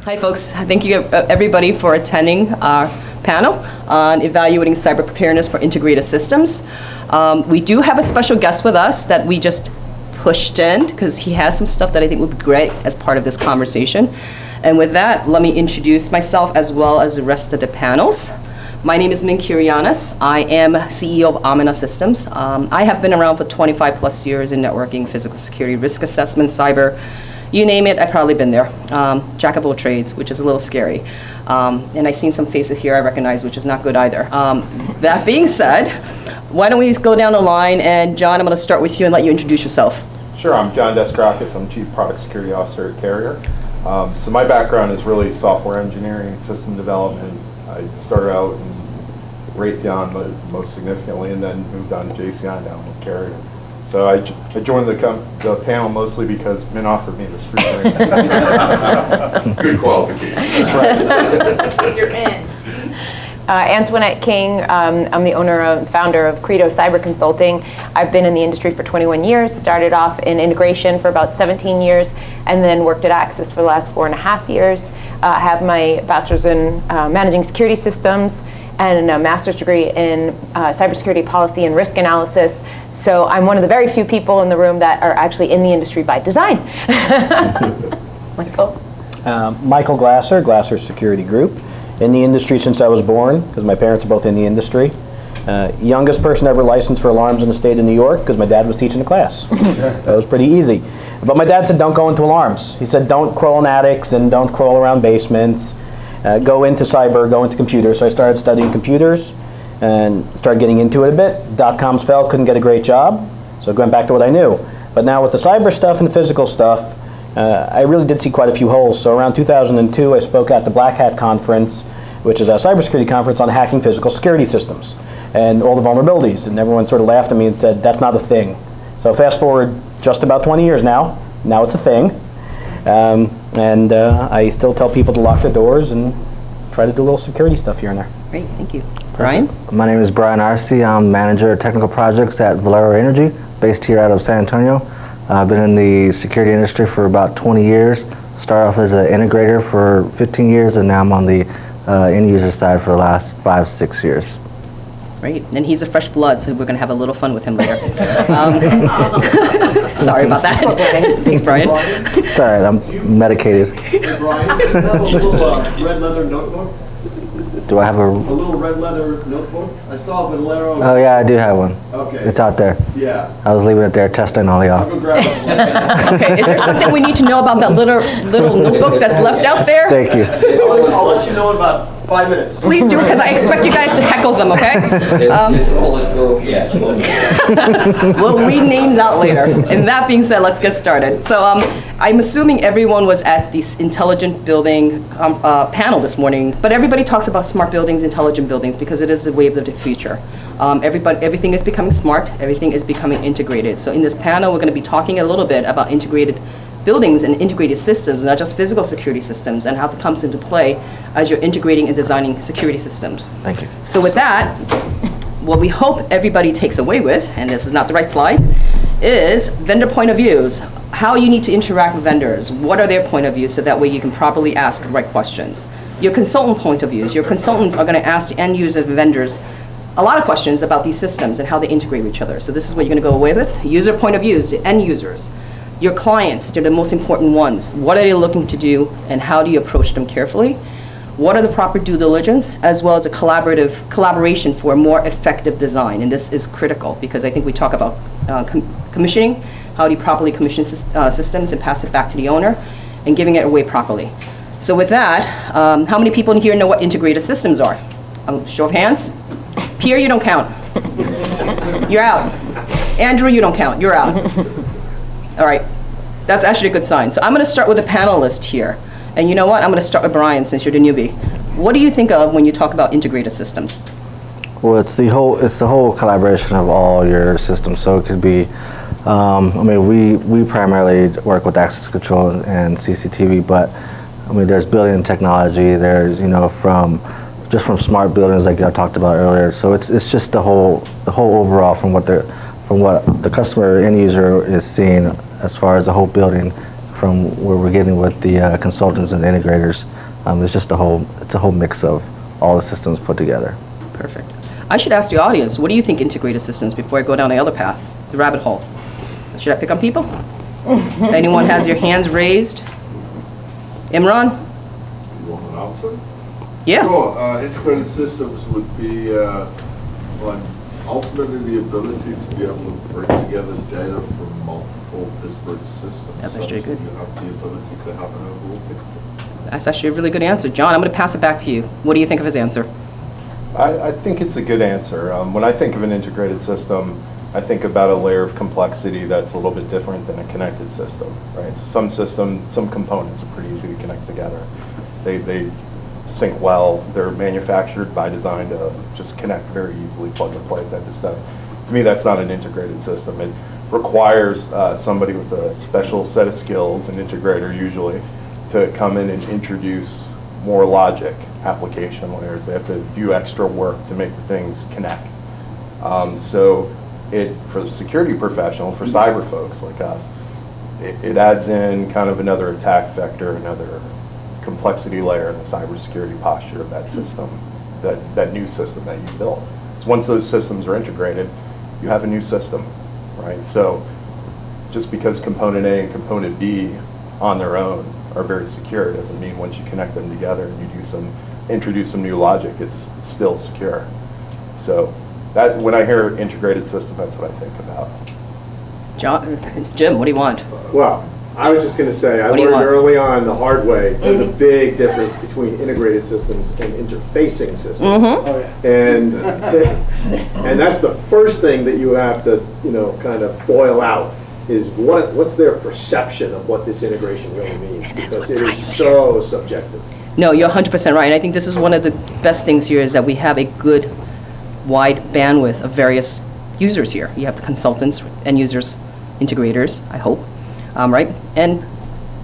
Hi, folks. Thank you, everybody, for attending our panel on evaluating cyber preparedness for integrated systems. We do have a special guest with us that we just pushed in because he has some stuff that I think would be great as part of this conversation. And with that, let me introduce myself as well as the rest of the panels. My name is Kyriannis. I am CEO of Amyna Systems. I have been around for 25 plus years in networking, physical security, risk assessment, cyber. You name it, I've probably been there. Jack of all trades, which is a little scary. And I've seen some faces here I recognize, which is not good either. That being said, why don't we go down the line, and John, I'm gonna start with you and let you introduce yourself. Sure, I'm John Deskurakis. I'm Chief Product Security Officer at Carrier. So my background is really software engineering, system development. I started out in Raytheon most significantly, and then moved on to JCI now with Carrier. So I joined the panel mostly because Min offered me this free drink. Good qualification. That's right. You're in. Antoinette King, I'm the owner and founder of Credo Cyber Consulting. I've been in the industry for 21 years, started off in integration for about 17 years, and then worked at Axis for the last 4.5 years. I have my bachelor's in managing security systems and a master's degree in cybersecurity policy and risk analysis. So I'm one of the very few people in the room that are actually in the industry by design. Michael? Michael Glasser, Glasser Security Group. In the industry since I was born, because my parents are both in the industry. Youngest person ever licensed for alarms in the state of New York, because my dad was teaching a class. That was pretty easy. But my dad said don't go into alarms. He said don't crawl in attics and don't crawl around basements. Go into cyber, go into computers. So I started studying computers and started getting into it a bit. Dot-coms fell, couldn't get a great job, so I went back to what I knew. But now with the cyber stuff and the physical stuff, I really did see quite a few holes. So around 2002, I spoke at the Black Hat Conference, which is a cybersecurity conference on hacking physical security systems and all the vulnerabilities. And everyone sort of laughed at me and said, that's not a thing. So fast forward just about 20 years now it's a thing. I still tell people to lock their doors and try to do a little security stuff here and there. Great, thank you. Bryan? My name is Bryan Arce. I'm Manager of Technical Projects at Valero Energy, based here out of San Antonio. I've been in the security industry for about 20 years. Started off as an integrator for 15 years, and now I'm on the end user side for the last 5-6 years. Great, and he's a fresh blood, so we're going to have a little fun with him later. Sorry about that. Thanks, Bryan. It's all right, I'm medicated. Hey, Bryan, do you have a little red leather notebook? Do I have A little red leather notebook? I saw Valero. Oh yeah, I do have one. Okay. It's out there. Yeah. I was leaving it there testing all I'll y'all. go grab it. Okay, is there something we need to know about that little notebook that's left out there? Thank you. I'll let you know in about 5 minutes. Please do, because I expect you guys to heckle them, okay? We'll read names out later. And that being said, let's get started. So I'm assuming everyone was at this intelligent building panel this morning, but everybody talks about smart buildings, intelligent buildings, because it is the wave of the future. Everything is becoming smart, everything is becoming integrated. So in this panel, we're going to be talking a little bit about integrated buildings and integrated systems, not just physical security systems, and how it comes into play as you're integrating and designing security systems. Thank you. So with that, what we hope everybody takes away with, and this is not the right slide, is vendor point of views. How you need to interact with vendors. What are their point of views, so that way you can properly ask the right questions. Your consultant point of views. Your consultants are going to ask the end user vendors a lot of questions about these systems and how they integrate with each other. So this is what you're going to go away with. User point of views, the end users. Your clients, they're the most important ones. What are they looking to do, and how do you approach them carefully? What are the proper due diligence, as well as a collaboration for a more effective design? And this is critical, because I think we talk about commissioning. How do you properly commission systems and pass it back to the owner, and giving it away properly? So with that, how many people in here know what integrated systems are? Show of hands. Pierre, you don't count. You're out. Andrew, you don't count. You're out. All right, that's actually a good sign. So I'm going to start with the panelist here. And you know what? I'm going to start with Bryan, since you're the newbie. What do you think of when you talk about integrated systems? Well, it's the whole collaboration of all your systems. So it could be, I mean, we primarily work with access control and CCTV, but I mean, there's building technology. There's, you know, from smart buildings like I talked about earlier. So it's just the whole overall from what the customer end user is seeing as far as the whole building from where we're getting with the consultants and integrators. It's just a whole mix of all the systems put together. Perfect. I should ask the audience, what do you think integrated systems before I go down the other path, the rabbit hole? Should I pick on people? Anyone has your hands raised? Imran? You want an answer? Yeah. Sure. Integrated systems would be ultimately the ability to be able to bring together data from multiple disparate systems. That's actually good. You have the ability to have an overall picture. That's actually a really good answer. John, I'm going to pass it back to you. What do you think of his answer? I think it's a good answer. When I think of an integrated system, I think about a layer of complexity that's a little bit different than a connected system, right? So some components are pretty easy to connect together. They sync well. They're manufactured by design to just connect very easily, plug and play type of stuff. To me, that's not an integrated system. It requires somebody with a special set of skills, an integrator usually, to come in and introduce more logic application layers. They have to do extra work to make the things connect. So for the security professional, for cyber folks like us, it adds in kind of another attack vector, another complexity layer in the cybersecurity posture of that system, that new system that you built. So once those systems are integrated, you have a new system, right? So just because component A and component B on their own are very secure doesn't mean once you connect them together and you introduce some new logic, it's still secure. So that when I hear integrated system, that's what I think about. Jim, what do you want? Well, I was just going to say, I What do you learned want? early on the hard way, there's a big difference between integrated systems and interfacing systems. And and that's the first thing that you have to, kind of boil out is what's their perception of what this integration really means, because it is so subjective. No, you're 100% right. And I think this is one of the best things here is that we have a good wide bandwidth of various users here. You have the consultants, end users, integrators, I hope, right? And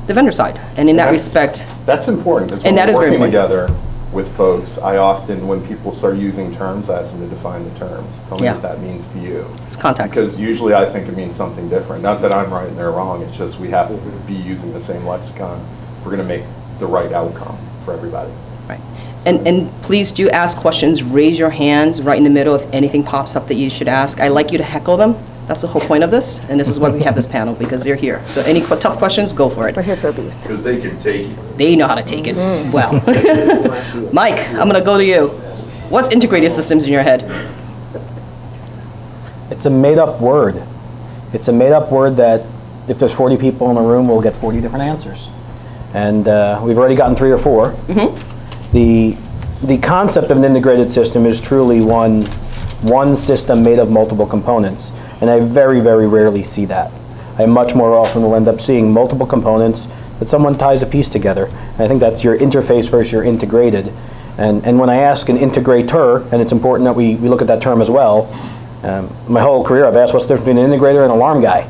the vendor side. And in that respect, That's important, because And when that is we're very working important. together with folks, I often, when people start using terms, I ask them to define the terms. Tell me Yeah. what that means to you. it's context. Because usually I think it means something different. Not that I'm right and they're wrong, it's just we have to be using the same lexicon if we're going to make the right outcome for everybody. Right. And please do ask questions. Raise your hands right in the middle if anything pops up that you should ask. I like you to heckle them. That's the whole point of this, and this is why we have this panel, because they're here. So any tough questions, go for it. We're here for abuse. Because they can take it. They know how to take it well. Mike, I'm going to go to you. What's integrated systems in your head? It's a made-up word. It's a made-up word that if there's 40 people in a room, we'll get 40 different answers. And we've already gotten 3 or 4. The concept of an integrated system is truly one system made of multiple components. And I very, very rarely see that. I much more often will end up seeing multiple components that someone ties a piece together. And I think that's your interface versus your integrated. And when I ask an integrator, and it's important that we look at that term as well, my whole career I've asked what's the difference between an integrator and an alarm guy.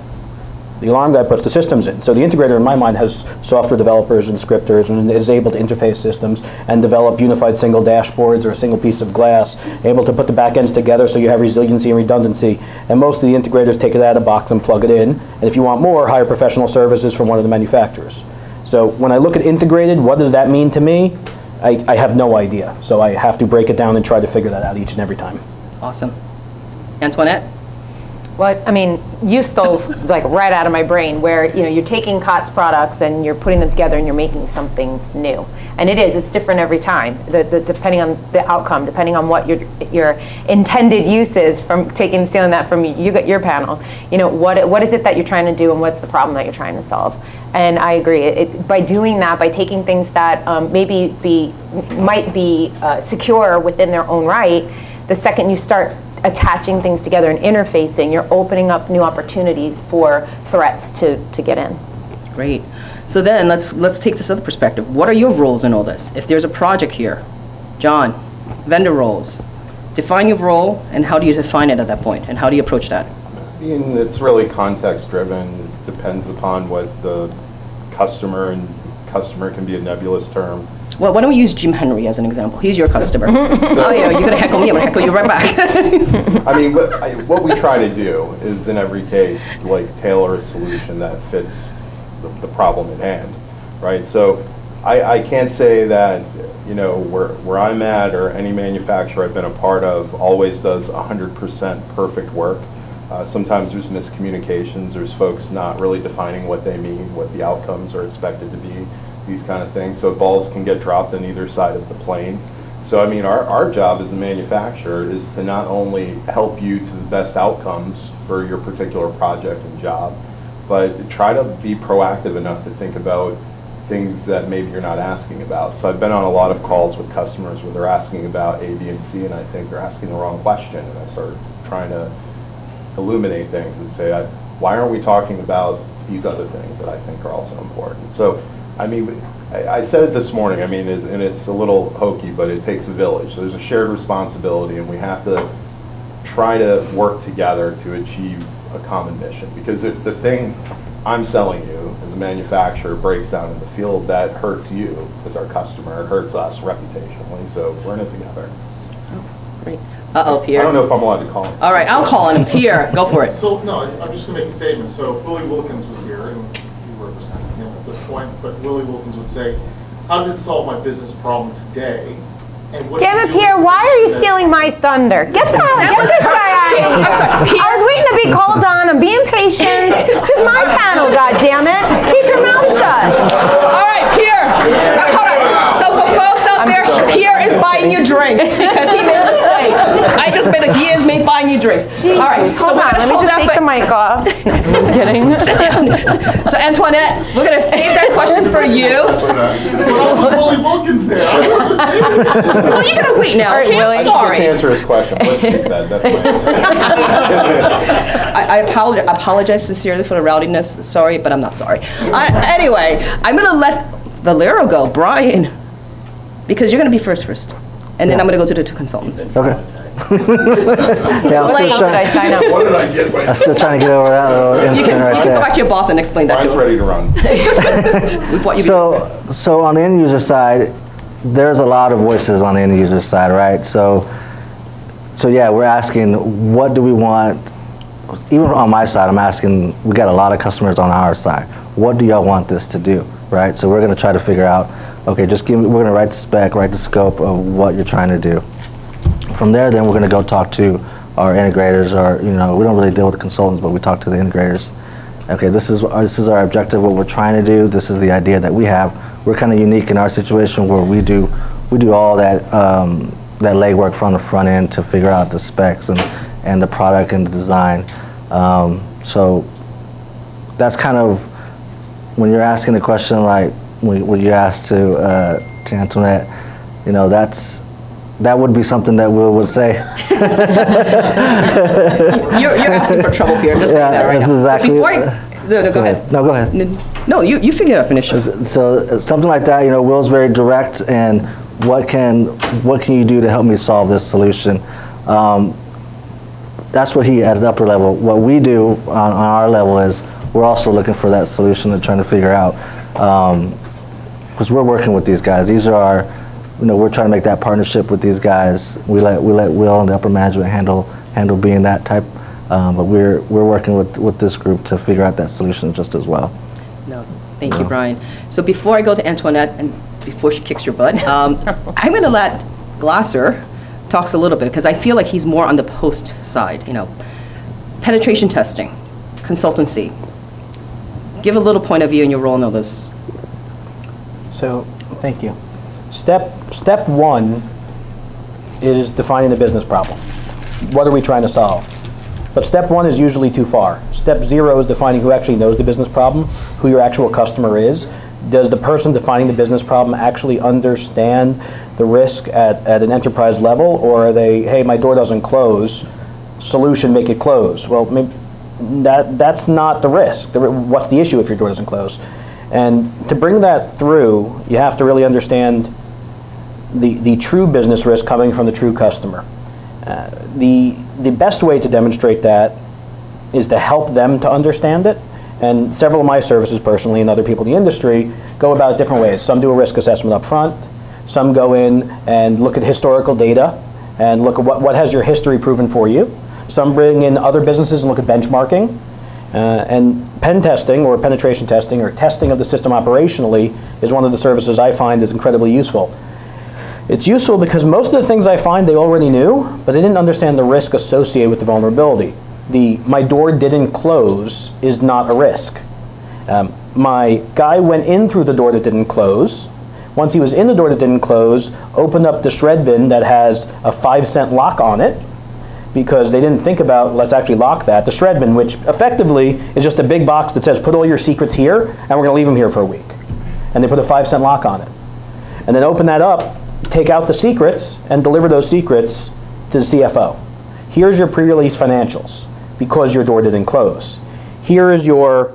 The alarm guy puts the systems in. So the integrator in my mind has software developers and scripters and is able to interface systems and develop unified single dashboards or a single piece of glass, able to put the back ends together so you have resiliency and redundancy. And most of the integrators take it out of the box and plug it in. And if you want more, hire professional services from one of the manufacturers. So when I look at integrated, what does that mean to me? I have no idea. So I have to break it down and try to figure that out each and every time. Awesome. Antoinette? Well, I mean, you stole like right out of my brain where, you're taking COTS products and you're putting them together and you're making something new. And it's different every time, depending on the outcome, depending on what your intended use is from stealing that from your panel. What is it that you're trying to do and what's the problem that you're trying to solve? And I agree. By doing that, by taking things that might be secure within their own right, the second you start attaching things together and interfacing, you're opening up new opportunities for threats to get in. Great. So then let's take this other perspective. What are your roles in all this? If there's a project here, John, vendor roles. Define your role and how do you define it at that point and how do you approach that? It's really context driven. It depends upon what the customer can be a nebulous term. Well, why don't we use Jim Henry as an example? He's your customer. Oh yeah, you're gonna heckle me, I'm gonna heckle you right back. I mean, what we try to do is in every case, tailor a solution that fits the problem at hand, right? So I can't say that, you know, where I'm at or any manufacturer I've been a part of always does 100% perfect work. Sometimes there's miscommunications, there's folks not really defining what they mean, what the outcomes are expected to be, these kind of things. So balls can get dropped on either side of the plane. So I mean, our job as a manufacturer is to not only help you to the best outcomes for your particular project and job, but try to be proactive enough to think about things that maybe you're not asking about. So I've been on a lot of calls with customers where they're asking about A, B, and C, and I think they're asking the wrong question, and I start trying to illuminate things and say, why aren't we talking about these other things that I think are also important? So, I mean, I said it this morning, I mean, and it's a little hokey, but it takes a village. So there's a shared responsibility, and we have to try to work together to achieve a common mission. Because if the thing I'm selling you as a manufacturer breaks down in the field, that hurts you as our customer, it hurts us reputationally, so we're in it together. Great. Uh-oh, Pierre. I don't know if I'm allowed to call him. All right, I'll call him. Pierre, go for it. So, no, I'm just going to make a statement. So if Willie Wilkins was here, and you represent him at this point, but Willie Wilkins would say, how does it solve my business problem today? And what Damn it, Pierre, why are you stealing my thunder? Get this guy out of here. I'm sorry, I was waiting to be called on. I'm being patient. This is my panel, goddammit. Keep your mouth shut. All right, Pierre. Hold on. So for folks out there, Pierre is buying you drinks because he made a mistake. I just made he is buying you drinks. All right, so Hold we're on, gonna let me hold just that take the mic off. Just kidding. Sit down. So Antoinette, we're gonna save that question for you. But Willie Wilkins there. I wasn't there. Well, you're gonna wait now. All right, Okay, Willie. I'm To sorry. answer his question, what she said, that's my answer. I apologize sincerely for the rowdiness. Sorry, but I'm not sorry. Anyway, I'm gonna let Valero go, Bryan, because you're gonna be first, and then I'm gonna go to the two consultants. Okay. Yeah, What did I sign up? What did I get I'm myself? still trying to get over that little You incident can right go there. back to your boss and explain that to Brian's him. ready to run. We brought you So on the end user side, there's a lot of voices on the end user side, right? So yeah, we're asking, what do we want? Even on my side, I'm asking, we got a lot of customers on our side. What do y'all want this to do, right? So we're gonna try to figure out, okay, we're gonna write the spec, write the scope of what you're trying to do. From there, then we're gonna go talk to our integrators, or, you know, we don't really deal with the consultants, but we talk to the integrators. Okay, this is our objective, what we're trying to do, this is the idea that we have. We're kind of unique in our situation where we do all that that legwork from the front end to figure out the specs and the product and the design. So that's kind of, when you're asking the question, like when you asked to Antoinette, you know, that would be something that Will would say. You're asking for trouble, Pierre. I'm just saying that right that's now. exactly- So before go ahead. No, go ahead. No, you figure it out. Finish it. So something like that, you know, Will's very direct, and what can you do to help me solve this solution? That's what he at the upper level. What we do on our level is we're also looking for that solution and trying to figure out, because we're working with these guys. These are our, you know, we're trying to make that partnership with these guys. We let Will and the upper management handle being that type, but we're working with this group to figure out that solution just as well. No, thank you, Bryan. So before I go to Antoinette, and before she kicks your butt, I'm going to let Glasser talks a little bit, because I feel like he's more on the post side, you know, penetration testing, consultancy. Give a little point of view in your role in all this. So, thank you. Step one is defining the business problem. What are we trying to solve? But step one is usually too far. Step 0 is defining who actually knows the business problem, who your actual customer is. Does the person defining the business problem actually understand the risk at an enterprise level, or are they, hey, my door doesn't close, solution, make it close? Well, maybe that's not the risk. What's the issue if your door doesn't close? And to bring that through, you have to really understand the true business risk coming from the true customer. The best way to demonstrate that is to help them to understand it. And several of my services personally and other people in the industry go about it different ways. Some do a risk assessment up front. Some go in and look at historical data and look at what has your history proven for you. Some bring in other businesses and look at benchmarking. And pen testing, or penetration testing, or testing of the system operationally, is one of the services I find is incredibly useful. It's useful because most of the things I find they already knew, but they didn't understand the risk associated with the vulnerability. My door didn't close is not a risk. My guy went in through the door that didn't close. Once he was in the door that didn't close, opened up the shred bin that has a 5-cent lock on it, because they didn't think about, let's actually lock that. The shred bin, which effectively is just a big box that says, put all your secrets here, and we're going to leave them here for a week. And they put a 5-cent lock on it. And then open that up, take out the secrets, and deliver those secrets to the CFO. Here's your pre-release financials, because your door didn't close. Here is your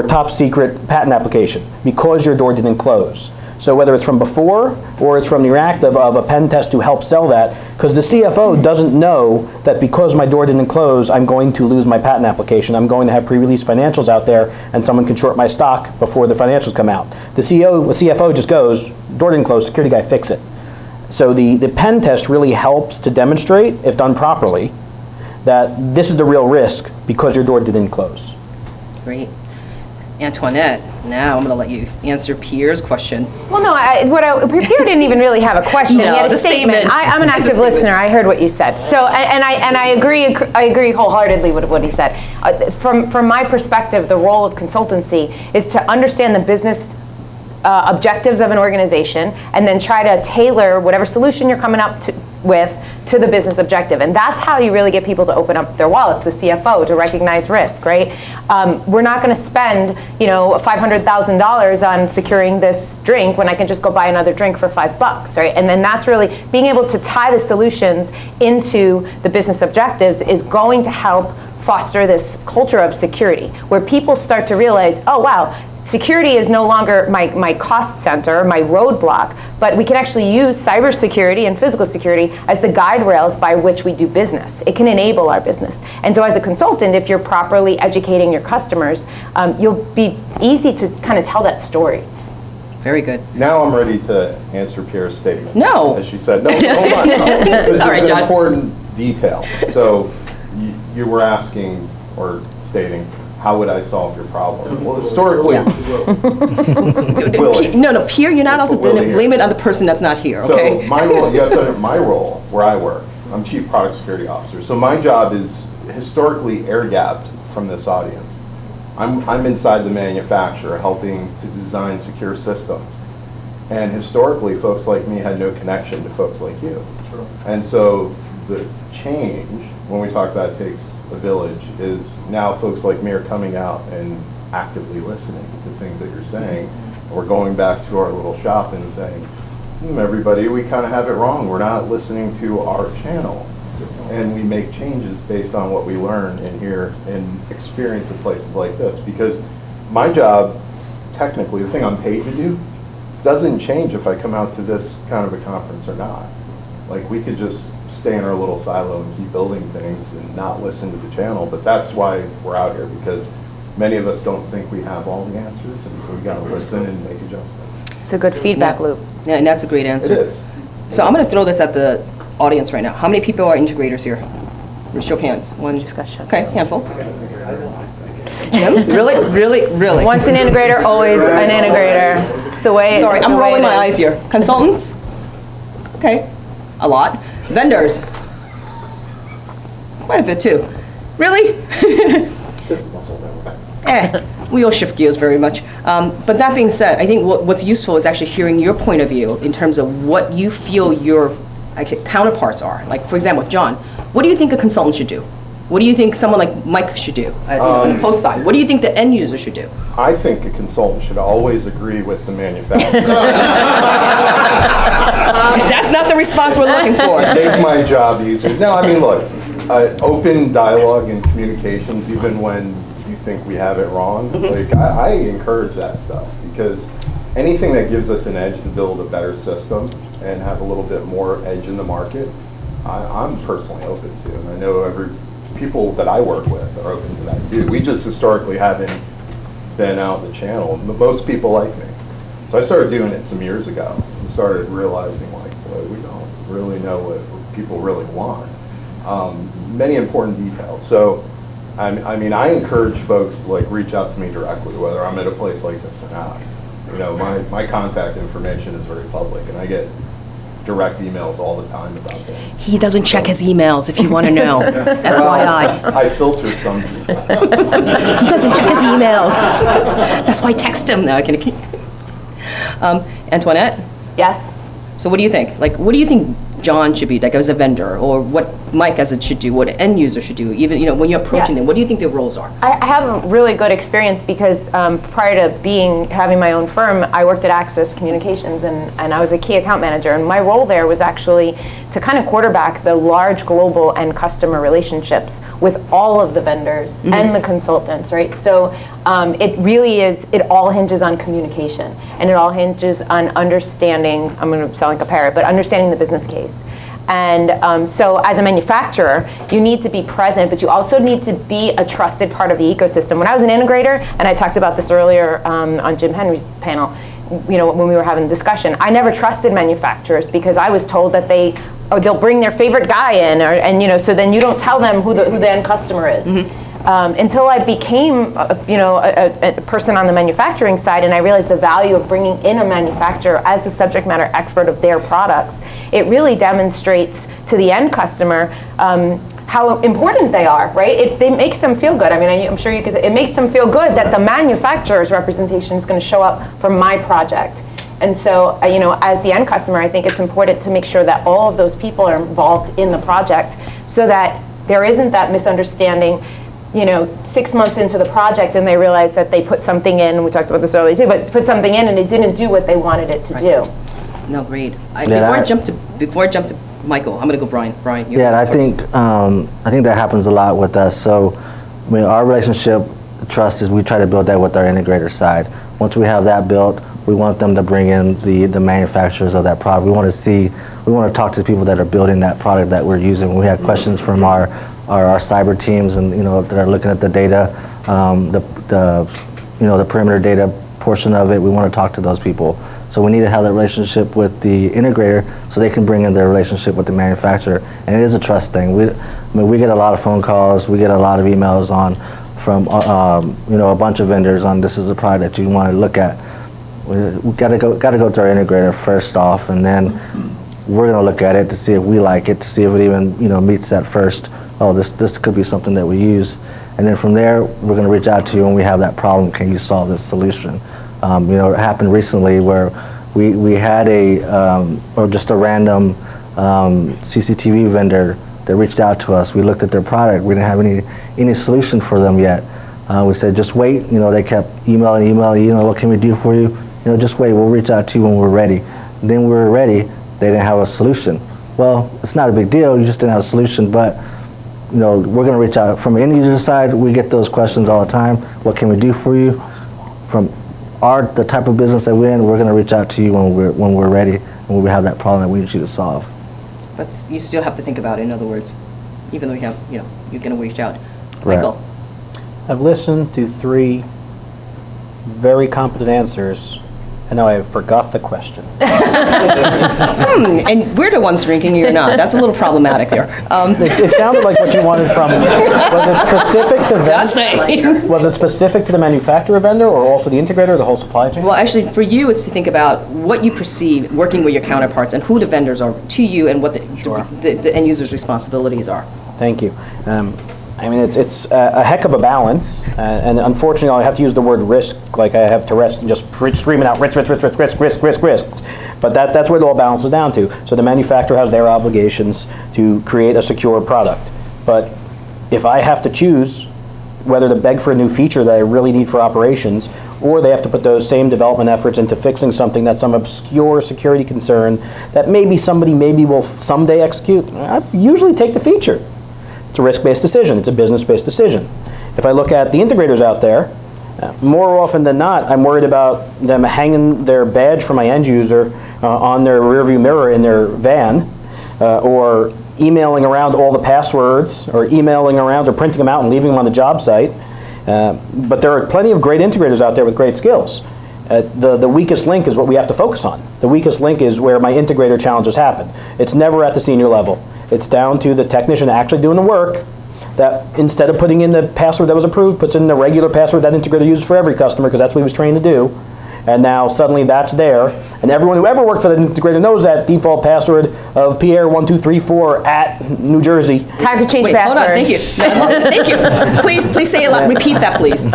top secret patent application, because your door didn't close. So whether it's from before or it's from the reactive of a pen test to help sell that, because the CFO doesn't know that because my door didn't close, I'm going to lose my patent application. I'm going to have pre-release financials out there, and someone can short my stock before the financials come out. The CFO just goes, door didn't close, security guy, fix it. So the pen test really helps to demonstrate, if done properly, that this is the real risk because your door didn't close. Great. Antoinette, now I'm going to let you answer Pierre's question. Well, no, Pierre didn't even really have a question. No, he had a the statement. I'm an active listener. I heard what you said. So, and I agree wholeheartedly with what he said. From my perspective, the role of consultancy is to understand the business objectives of an organization, and then try to tailor whatever solution you're coming up with to the business objective. And that's how you really get people to open up their wallets, the CFO, to recognize risk, right? We're not going to spend, $500,000 on securing this drink when I can just go buy another drink for $5, right? And then that's really being able to tie the solutions into the business objectives is going to help foster this culture of security, where people start to realize, oh wow, security is no longer my cost center, my roadblock, but we can actually use cybersecurity and physical security as the guide rails by which we do business. It can enable our business. And so as a consultant, if you're properly educating your customers, you'll be easy to kind of tell that story. Very good. Now I'm ready to answer Pierre's statement. No. As she said, no, hold on. This All right, is an John. important detail. So you were asking or stating, how would I solve your problem? Well, historically, Willie. No, Pierre, you're not allowed to blame it on the person that's not here, okay? So my role, you have to my role where I work, I'm Chief Product Security Officer. So my job is historically air-gapped from this audience. I'm inside the manufacturer helping to design secure systems. And historically, folks like me had no connection to folks like you. Sure. And so the change, when we talk about it takes a village, is now folks like me are coming out and actively listening to things that you're saying. We're going back to our little shop and saying, everybody, we kind of have it wrong. We're not listening to our channel. And we make changes based on what we learn and hear and experience in places like this. Because my job, technically, the thing I'm paid to do, doesn't change if I come out to this kind of a conference or not. Like, we could just stay in our little silo and keep building things and not listen to the channel, but that's why we're out here, because many of us don't think we have all the answers, and so we gotta listen and make adjustments. It's a good feedback loop. Yeah, and that's a great answer. It is. So I'm going to throw this at the audience right now. How many people are integrators here? Show of hands. One. Discussion. Okay, handful. Jim? Really? Once an integrator, always an integrator. It's the way. Sorry, it's I'm the way rolling it my is. eyes here. Consultants? Okay, a lot. Vendors? Quite a bit too. Really? Just muscle memory. We all shift gears very much. But that being said, I think what's useful is actually hearing your point of view in terms of what you feel your counterparts are. Like, for example, John, what do you think a consultant should do? What do you think someone like Mike should do on the post side? What do you think the end user should do? I think a consultant should always agree with the manufacturer. That's not the response we're looking for. Make my job easier. No, I mean, look, open dialogue and communications, even when you think we have it wrong, like, I encourage that stuff, because anything that gives us an edge to build a better system and have a little bit more edge in the market, I'm personally open to. And I know people that I work with are open to that too. We just historically haven't been out the channel. Most people like me. So I started doing it some years ago and started realizing, like, boy, we don't really know what people really want. Many important details. So I mean, I encourage folks to like reach out to me directly, whether I'm at a place like this or not. You know, my contact information is very public, and I get direct emails all the time about things. He doesn't check his emails, if you want to know. FYI. I filter some people. He doesn't check his emails. That's why I text him. No, I can keep. Antoinette? Yes? So what do you think? Like, what do you think John should be, like as a vendor, or what Mike as it should do, what an end user should do, even, you know, when you're approaching them, what do you think their roles are? I have a really good experience because prior to having my own firm, I worked at Access Communications and I was a key account manager, and my role there was actually to kind of quarterback the large global and customer relationships with all of the vendors and the consultants, right? So it really is, it all hinges on communication, and it all hinges on understanding, I'm going to sound like a parrot, but understanding the business case. And so as a manufacturer, you need to be present, but you also need to be a trusted part of the ecosystem. When I was an integrator, and I talked about this earlier on Jim Henry's panel, you know, when we were having a discussion, I never trusted manufacturers because I was told that they'll bring their favorite guy in, and you know, so then you don't tell them who the end customer is. Until I became, a person on the manufacturing side, and I realized the value of bringing in a manufacturer as a subject matter expert of their products. It really demonstrates to the end customer how important they are, right? It makes them feel good. I mean, I'm sure you could say, it makes them feel good that the manufacturer's representation is going to show up for my project. And so, as the end customer, I think it's important to make sure that all of those people are involved in the project so that there isn't that misunderstanding 6 months into the project and they realize that they put something in, and we talked about this earlier too, but put something in and it didn't do what they wanted it to do. No, agreed. Before I jump to Michael, I'm going to go Bryan. Bryan, you're I first. think that happens a lot with us. So, I mean, our relationship trust is we try to build that with our integrator side. Once we have that built, we want them to bring in the manufacturers of that product. We want to talk to the people that are building that product that we're using. We have questions from our cyber teams, and that are looking at the data, the perimeter data portion of it. We want to talk to those people. So we need to have that relationship with the integrator so they can bring in their relationship with the manufacturer. And it is a trust thing. We get a lot of phone calls, we get a lot of emails from a bunch of vendors on this is a product that you want to look at. We got to go to our integrator first off, and then we're going to look at it to see if we like it, to see if it even meets that first. Oh, this could be something that we use, and then from there we're going to reach out to you when we have that problem. Can you solve this solution? It happened recently where we had just a random CCTV vendor that reached out to us. We looked at their product. We didn't have any solution for them yet. We said just wait. They kept emailing. What can we do for you? Just wait. We'll reach out to you when we're ready. And then we were ready. They didn't have a solution. Well, it's not a big deal. You just didn't have a solution, but we're going to reach out. From the end user side, we get those questions all the time. What can we do for you? From the type of business that we're in, we're going to reach out to you when we're ready and when we have that problem that we need you to solve. But you still have to think about it, in other words, even though you're going to reach out. Right. Michael? I've listened to 3 very competent answers, and now I forgot the question. And we're the ones drinking, you're not. That's a little problematic there. It sounded like what you wanted from, was it specific to was it specific to the manufacturer vendor, or also the integrator, or the whole supply chain? Well, actually, for you, it's to think about what you perceive working with your counterparts and who the vendors are to you and what the end user's responsibilities are. Thank you. It's a heck of a balance, and unfortunately I have to use the word risk like I have Tourette's and just screaming out risk. But that's where it all balances down to. So the manufacturer has their obligations to create a secure product. But if I have to choose whether to beg for a new feature that I really need for operations, or they have to put those same development efforts into fixing something that's some obscure security concern that maybe somebody will someday execute, I usually take the feature. It's a risk-based decision. It's a business-based decision. If I look at the integrators out there, more often than not, I'm worried about them hanging their badge for my end user on their rearview mirror in their van, or emailing around all the passwords, or emailing around or printing them out and leaving them on the job site. But there are plenty of great integrators out there with great skills. The weakest link is what we have to focus on. The weakest link is where my integrator challenges happen. It's never at the senior level. It's down to the technician actually doing the work, that instead of putting in the password that was approved, puts in the regular password that integrator uses for every customer, because that's what he was trained to do. And now suddenly that's there, and everyone who ever worked for the integrator knows that default password of Pierre1234 at New Jersey. Time to change Wait, password. hold on, thank you. No, thank you. Please say it loud, repeat that, please.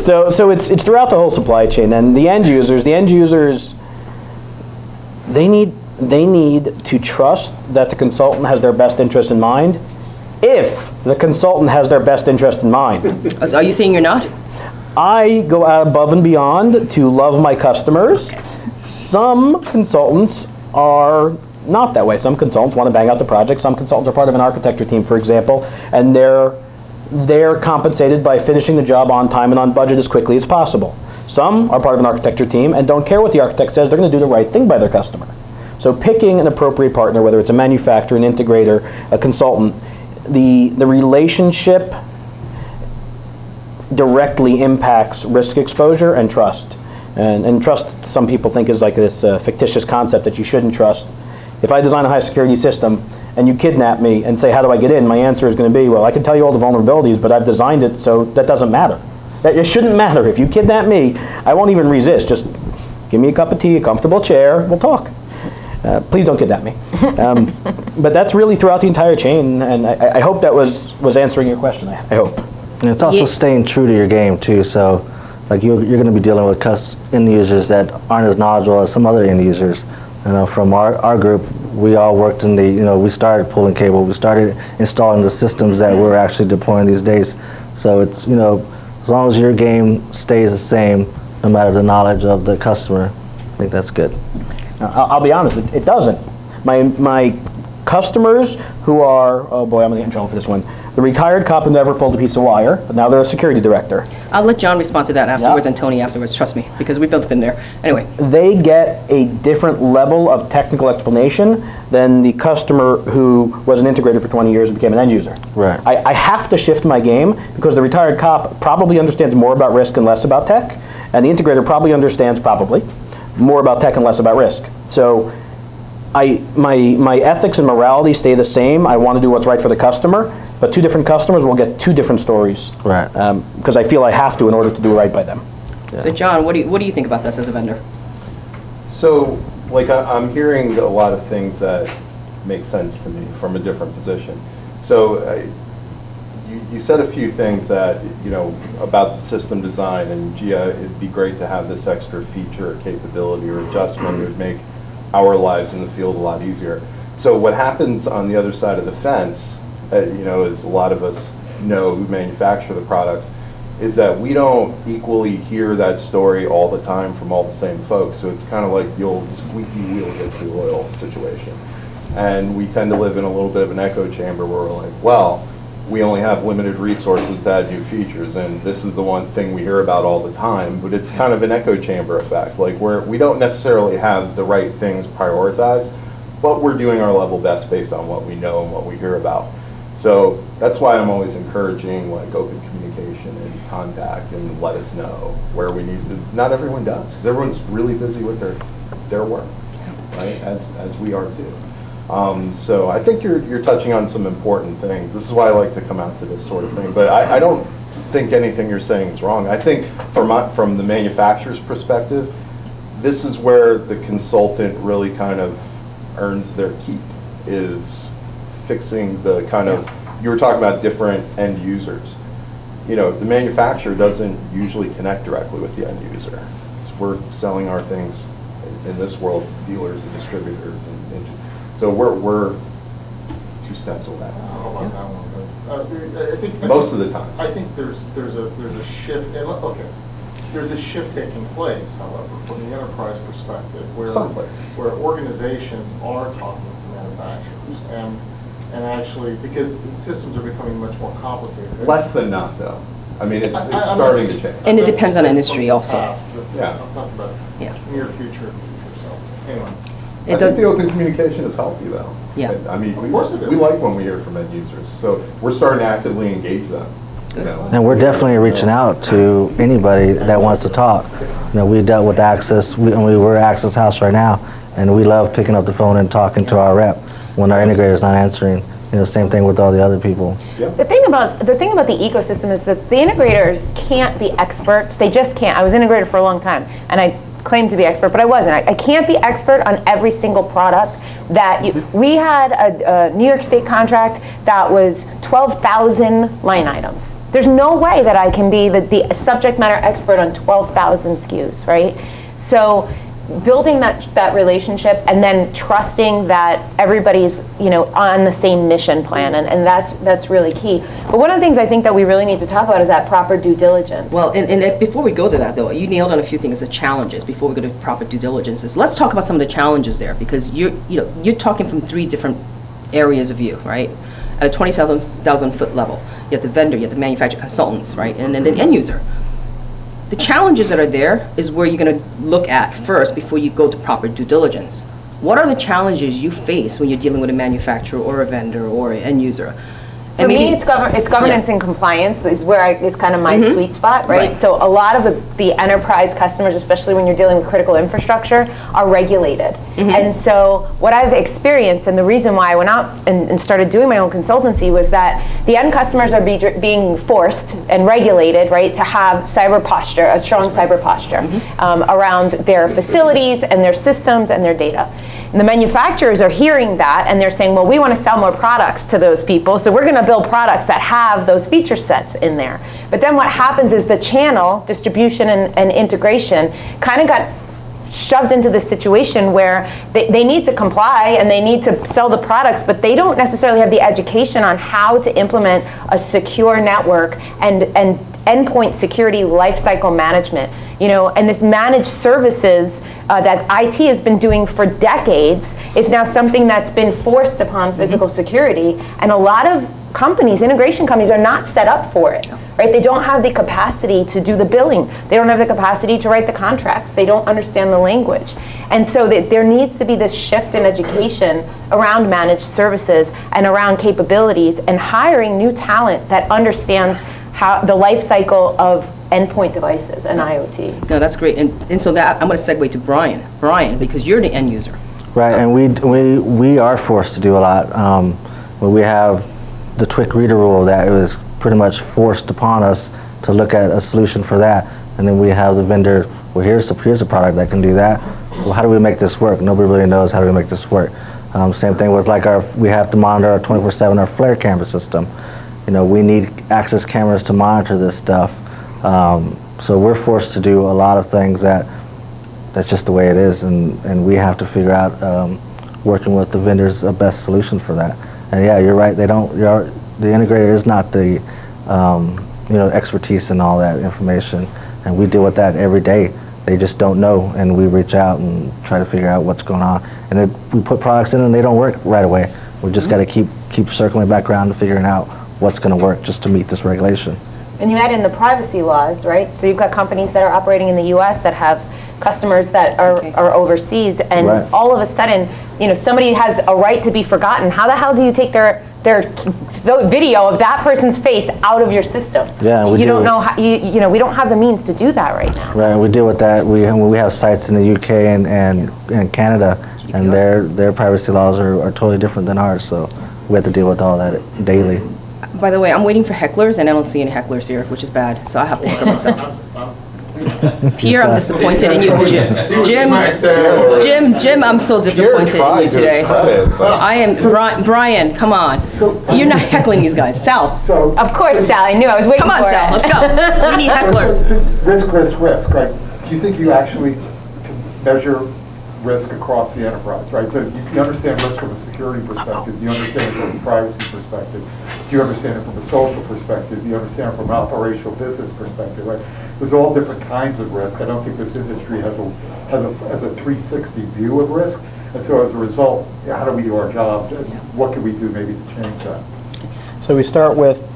So it's throughout the whole supply chain, and the end users, they need to trust that the consultant has their best interest in mind, if the consultant has their best interest in mind. So are you saying you're not? I go out above and beyond to love my customers. Some consultants are not that way. Some consultants want to bang out the project. Some consultants are part of an architecture team, for example, and they're compensated by finishing the job on time and on budget as quickly as possible. Some are part of an architecture team and don't care what the architect says. They're going to do the right thing by their customer. So picking an appropriate partner, whether it's a manufacturer, an integrator, a consultant, the relationship directly impacts risk exposure and trust. And trust, some people think, is like this fictitious concept that you shouldn't trust. If I design a high security system and you kidnap me and say, how do I get in? My answer is going to be, well, I can tell you all the vulnerabilities, but I've designed it, so that doesn't matter. It shouldn't matter. If you kidnap me, I won't even resist. Just give me a cup of tea, a comfortable chair, we'll talk. Please don't kidnap me. But that's really throughout the entire chain, and I hope that was answering your question. I hope. And it's also staying true to your game too. So, like you're going to be dealing with end users that aren't as knowledgeable as some other end users. From our group, we all worked in the, we started pulling cable, we started installing the systems that we're actually deploying these days. So it's, as long as your game stays the same, no matter the knowledge of the customer, I think that's good. I'll be honest, it doesn't. My customers who are, oh boy, I'm going to get in trouble for this one. The retired cop who never pulled a piece of wire, but now they're a security director. I'll let John respond to that afterwards, Yeah. and Tony afterwards, trust me, because we've both been there. Anyway. They get a different level of technical explanation than the customer who was an integrator for 20 years and became an end user. Right. I have to shift my game because the retired cop probably understands more about risk and less about tech, and the integrator probably understands more about tech and less about risk. So my ethics and morality stay the same. I want to do what's right for the customer, but two different customers will get two different stories. Right. Because I feel I have to in order to do right by them. So John, what do you think about this as a vendor? So, I'm hearing a lot of things that make sense to me from a different position. So, you said a few things that, about the system design, and gee, it'd be great to have this extra feature or capability or adjustment that would make our lives in the field a lot easier. So what happens on the other side of the fence, as a lot of us know who manufacture the products, is that we don't equally hear that story all the time from all the same folks. So it's kind of like the old squeaky wheel gets the oil situation. And we tend to live in a little bit of an echo chamber where we're like, well, we only have limited resources to add new features, and this is the one thing we hear about all the time, but it's kind of an echo chamber effect, where we don't necessarily have the right things prioritized, but we're doing our level best based on what we know and what we hear about. So that's why I'm always encouraging open communication and contact, and let us know where we need to. Not everyone does, because everyone's really busy with their work, right, as we are too. So I think you're touching on some important things. This is why I like to come out to this sort of thing. But I don't think anything you're saying is wrong. I think from the manufacturer's perspective, this is where the consultant really kind of earns their keep, is fixing the kind of, you were talking about different end users. The manufacturer doesn't usually connect directly with the end user. We're selling our things in this world to dealers and distributors and so we're two steps away. I don't like that one, but I think Most of the time. I think there's a shift, and there's a shift taking place, however, from the enterprise perspective, where organizations are talking to manufacturers, and actually, because systems are becoming much more complicated. Less than not, though. I mean, it's starting to change. And it depends on industry also. Yeah. I'm talking about near future, so, anyway. I think the open communication is healthy, though. Yeah. I mean, Of course it is. we like when we hear from end users, so we're starting to actively engage them. And we're definitely reaching out to anybody that wants to talk. We dealt with Access, we're at Access House right now, and we love picking up the phone and talking to our rep when our integrator's not answering. same thing with all the other people. The thing about the ecosystem is that the integrators can't be experts. They just can't. I was integrated for a long time, and I claimed to be expert, but I wasn't. I can't be expert on every single product that we had a New York State contract that was 12,000 line items. There's no way that I can be the subject matter expert on 12,000 SKUs, right? So building that relationship and then trusting that everybody's on the same mission plan, and that's really key. But one of the things I think that we really need to talk about is that proper due diligence. Well, and before we go to that though, you nailed on a few things, the challenges. Before we go to proper due diligence, let's talk about some of the challenges there, because you're talking from three different areas of view, right? At a 20,000 foot level, you have the vendor, you have the manufacturer, consultants, right, and then the end user. The challenges that are there is where you're going to look at first before you go to proper due diligence. What are the challenges you face when you're dealing with a manufacturer or a vendor or an end user? For me, it's governance and compliance is where is kind of my sweet spot, right? So a lot of the enterprise customers, especially when you're dealing with critical infrastructure, are regulated. And so what I've experienced, and the reason why I went out and started doing my own consultancy, was that the end customers are being forced and regulated, right, to have cyber posture, a strong cyber posture around their facilities and their systems and their data. And the manufacturers are hearing that, and they're saying, well, we want to sell more products to those people, so we're going to build products that have those feature sets in there. But then what happens is the channel, distribution and integration, kind of got shoved into this situation where they need to comply and they need to sell the products, but they don't necessarily have the education on how to implement a secure network and endpoint security lifecycle management. And this managed services that IT has been doing for decades is now something that's been forced upon physical security, and a lot of companies, integration companies, are not set up for it, right? They don't have the capacity to do the billing. They don't have the capacity to write the contracts. They don't understand the language. And so there needs to be this shift in education around managed services and around capabilities, and hiring new talent that understands how the life cycle of endpoint devices and IoT. No, that's great. And so that I'm going to segue to Bryan. Bryan, because you're the end user. Right, and we are forced to do a lot. We have the TWIC reader rule that it was pretty much forced upon us to look at a solution for that, and then we have the vendor, well, here's a product that can do that. Well, how do we make this work? Nobody really knows how do we make this work. Same thing with we have to monitor our 24/7 our flare camera system. We need access cameras to monitor this stuff. So we're forced to do a lot of things that's just the way it is, and we have to figure out working with the vendors a best solution for that. And yeah, you're right. The integrator is not the expertise in all that information, and we deal with that every day. They just don't know, and we reach out and try to figure out what's going on. And we put products in, and they don't work right away. We just got to keep circling back around to figuring out what's going to work just to meet this regulation. And you add in the privacy laws, right? So you've got companies that are operating in the U.S. that have customers that are overseas, and all of a sudden, somebody has a right to be forgotten. How the hell do you take their video of that person's face out of your system? Yeah, you don't know how, we don't have the means to do that right now. Right, we deal with that. We have sites in the UK and Canada, and their privacy laws are totally different than ours. So we have to deal with all that daily. By the way, I'm waiting for hecklers, and I don't see any hecklers here, which is bad. So I have to work on myself. Pierre, I'm disappointed in you. Jim, I'm so disappointed in you today. I am, Bryan, come on. You're not heckling these guys. Sal. Of course, Sal, I knew I was waiting for it. Come on, Sal, let's go. We need hecklers. Risk, right? Do you think you actually can measure risk across the enterprise, right? So you understand risk from a security perspective, do you understand it from a privacy perspective, do you understand it from a social perspective, do you understand it from an operational business perspective, right? There's all different kinds of risk. I don't think this industry has a 360 view of risk, and so as a result, how do we do our jobs, and what can we do maybe to change that? So we start with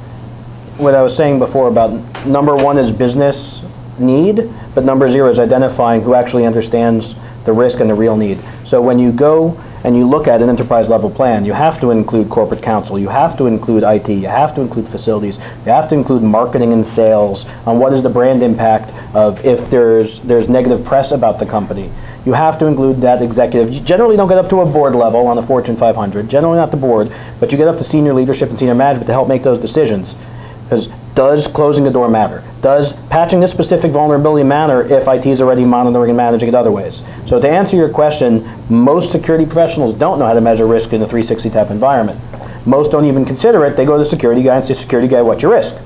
what I was saying before about number one is business need, but number zero is identifying who actually understands the risk and the real need. So when you go and you look at an enterprise level plan, you have to include corporate counsel, you have to include IT, you have to include facilities, you have to include marketing and sales on what is the brand impact of if there's negative press about the company. you have to include that executive. You generally don't get up to a board level on the Fortune 500, generally not the board, but you get up to senior leadership and senior management to help make those decisions. Because does closing the door matter? Does patching this specific vulnerability matter if IT is already monitoring and managing it other ways? So to answer your question, most security professionals don't know how to measure risk in a 360 type environment. Most don't even consider it. They go to the security guy and say, security guy, what's your risk?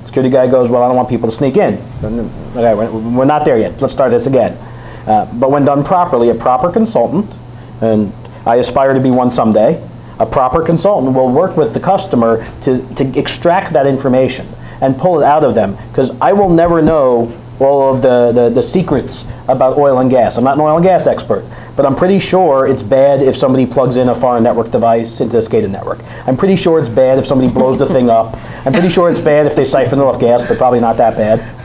Security guy goes, well, I don't want people to sneak in. Okay, we're not there yet. Let's start this again. But when done properly, a proper consultant, and I aspire to be one someday, a proper consultant will work with the customer to extract that information and pull it out of them, because I will never know all of the secrets about oil and gas. I'm not an oil and gas expert, but I'm pretty sure it's bad if somebody plugs in a foreign network device into a SCADA network. I'm pretty sure it's bad if somebody blows the thing up. I'm pretty sure it's bad if they siphon off gas, but probably not that bad.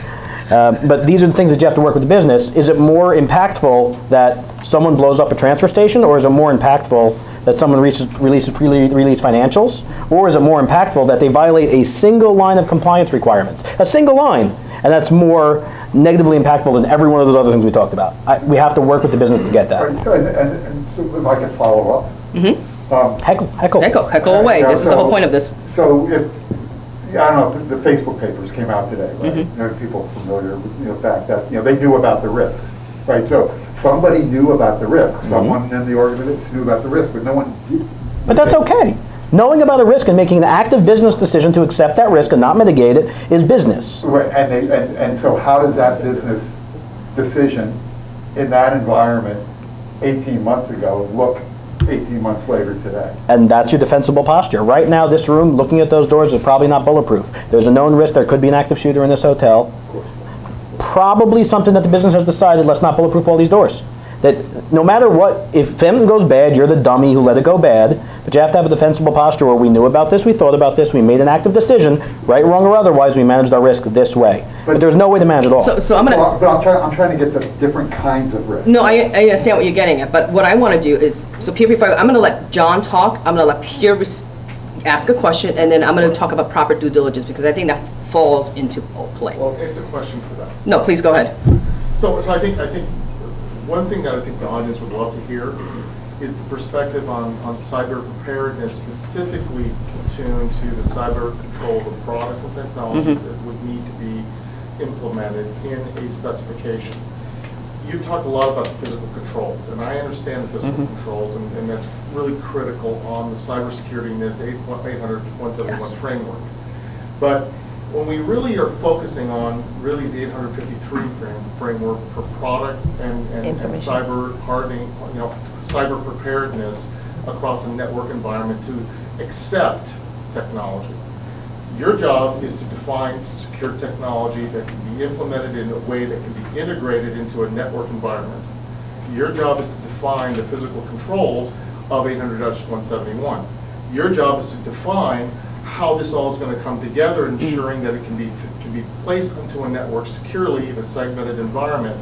But these are the things that you have to work with the business. Is it more impactful that someone blows up a transfer station, or is it more impactful that someone releases pre-release financials? Or is it more impactful that they violate a single line of compliance requirements? A single line. And that's more negatively impactful than every one of those other things we talked about. We have to work with the business to get that. And so if I could follow up. Mm-hmm. Heckle away. This is the whole point of this. So if, I don't know, the Facebook papers came out today, right? Mm-hmm. You know, people familiar with the fact that, they knew about the risk, right? So somebody knew about the risk. Someone in the organization knew about the risk, but no one did. But that's okay. Knowing about a risk and making an active business decision to accept that risk and not mitigate it is business. Right, and so how does that business decision in that environment 18 months ago look 18 months later today? And that's your defensible posture. Right now, this room, looking at those doors, is probably not bulletproof. There's a known risk. There could be an active shooter in this hotel. Probably something that the business has decided, let's not bulletproof all these doors. That no matter what, if something goes bad, you're the dummy who let it go bad, but you have to have a defensible posture where we knew about this, we thought about this, we made an active decision, right, wrong, or otherwise, we managed our risk this way. But there's no way to manage it all. So I'm gonna. But I'm trying to get to different kinds of risk. No, I understand what you're getting at, but what I want to do is, so peer review, I'm going to let John talk, I'm going to let Pierre ask a question, and then I'm going to talk about proper due diligence, because I think that falls into play. Well, it's a question for that. No, please go ahead. So I think one thing that I think the audience would love to hear is the perspective on cyber preparedness, specifically attuned to the cyber controls of products and technology that would need to be implemented in a specification. You've talked a lot about the physical controls, and I understand the physical controls, and that's really critical on the cybersecurity NIST 800-171 framework. But when we really are focusing on really the 853 framework for product and cyber hardening, cyber preparedness across a network environment to accept technology. Your job is to define secure technology that can be implemented in a way that can be integrated into a network environment. Your job is to define the physical controls of 800-171. Your job is to define how this all is going to come together, ensuring that it can be placed into a network securely in a segmented environment.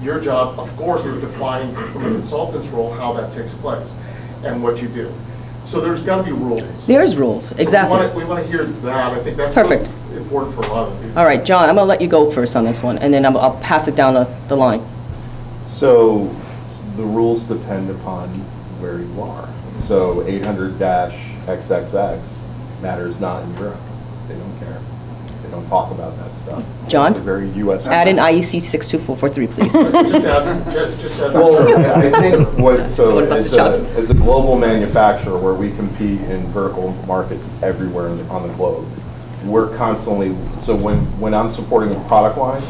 Your job, of course, is defining from a consultant's role how that takes place and what you do. So there's got to be rules. There's rules, exactly. So we want to hear that. I think that's perfect. Really important for a lot of people. All right, John, I'm going to let you go first on this one, and then I'll pass it down the line. So the rules depend upon where you are. So 800-XXX matters not in Europe. They don't care. They don't talk about that stuff. John? It's a very U.S. Add in IEC 62443, please. just add Well, I think chops. as a global manufacturer where we compete in vertical markets everywhere on the globe, we're constantly, so when I'm supporting a product line,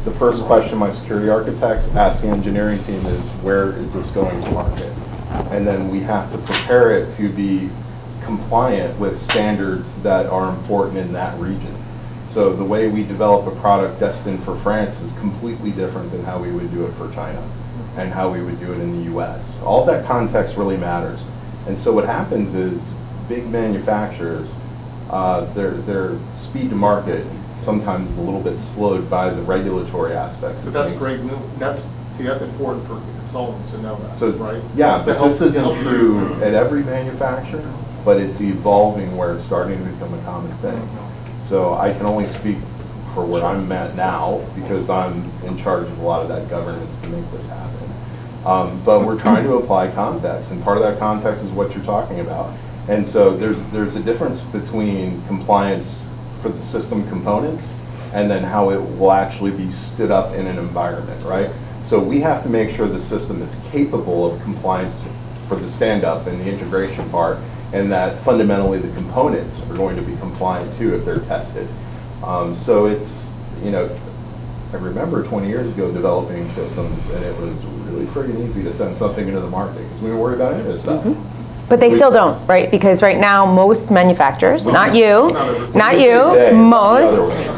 the first question my security architects ask the engineering team is, where is this going to market? And then we have to prepare it to be compliant with standards that are important in that region. So the way we develop a product destined for France is completely different than how we would do it for China and how we would do it in the US. All that context really matters. And so what happens is big manufacturers, their speed to market sometimes is a little bit slowed by the regulatory aspects. But that's great. That's important for consultants to know that, so, right? Yeah, but this isn't true at every manufacturer, but it's evolving where it's starting to become a common thing. So I can only speak for where I'm at now because I'm in charge of a lot of that governance to make this happen. But we're trying to apply context, and part of that context is what you're talking about. And so there's a difference between compliance for the system components and then how it will actually be stood up in an environment, right? So we have to make sure the system is capable of compliance for the stand-up and the integration part, and that fundamentally the components are going to be compliant too if they're tested. So it's, you know, I remember 20 years ago developing systems, and it was really friggin' easy to send something into the market because we didn't worry about any of this stuff. But they still don't, right? Because right now, most manufacturers, not you,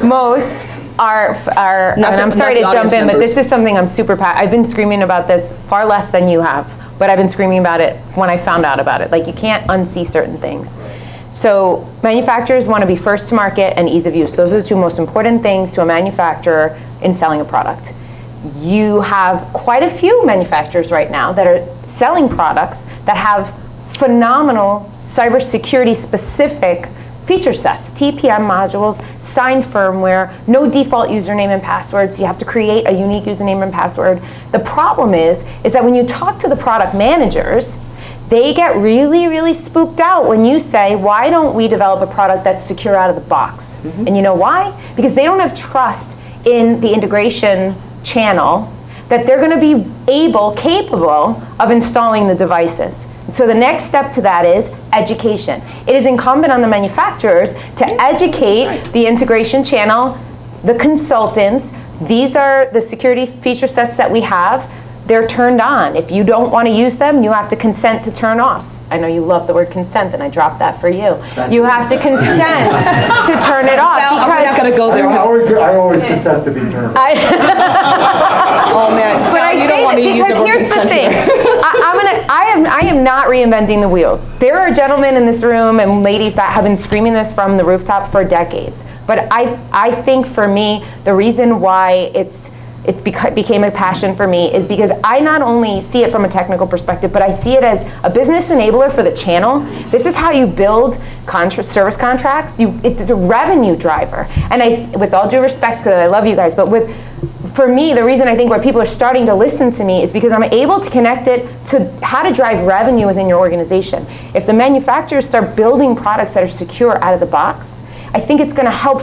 most are, and I'm sorry to jump in, but this is something I'm super I've been screaming about this far less than you have, but I've been screaming about it when I found out about it. Like, you can't unsee certain things. So manufacturers want to be first to market and ease of use. Those are the two most important things to a manufacturer in selling a product. You have quite a few manufacturers right now that are selling products that have phenomenal cybersecurity specific feature sets, TPM modules, signed firmware, no default username and passwords. You have to create a unique username and password. The problem is that when you talk to the product managers, they get really, really spooked out when you say, why don't we develop a product that's secure out of the box? And you know why? Because they don't have trust in the integration channel that they're going to be capable of installing the devices. So the next step to that is education. It is incumbent on the manufacturers to educate the integration channel, the consultants. These are the security feature sets that we have. They're turned on. If you don't want to use them, you have to consent to turn off. I know you love the word consent, and I dropped that for you. You have to consent to turn it off. Sal, we're not going to go there. I always consent to be turned off. Oh man, Sal, you don't want me to use the word here's the consent thing. here. I am not reinventing the wheels. There are gentlemen in this room and ladies that have been screaming this from the rooftop for decades. But I think for me, the reason why it became a passion for me is because I not only see it from a technical perspective, but I see it as a business enabler for the channel. This is how you build service contracts. It's a revenue driver. And with all due respect, because I love you guys, but for me, the reason I think why people are starting to listen to me is because I'm able to connect it to how to drive revenue within your organization. If the manufacturers start building products that are secure out of the box, I think it's going to help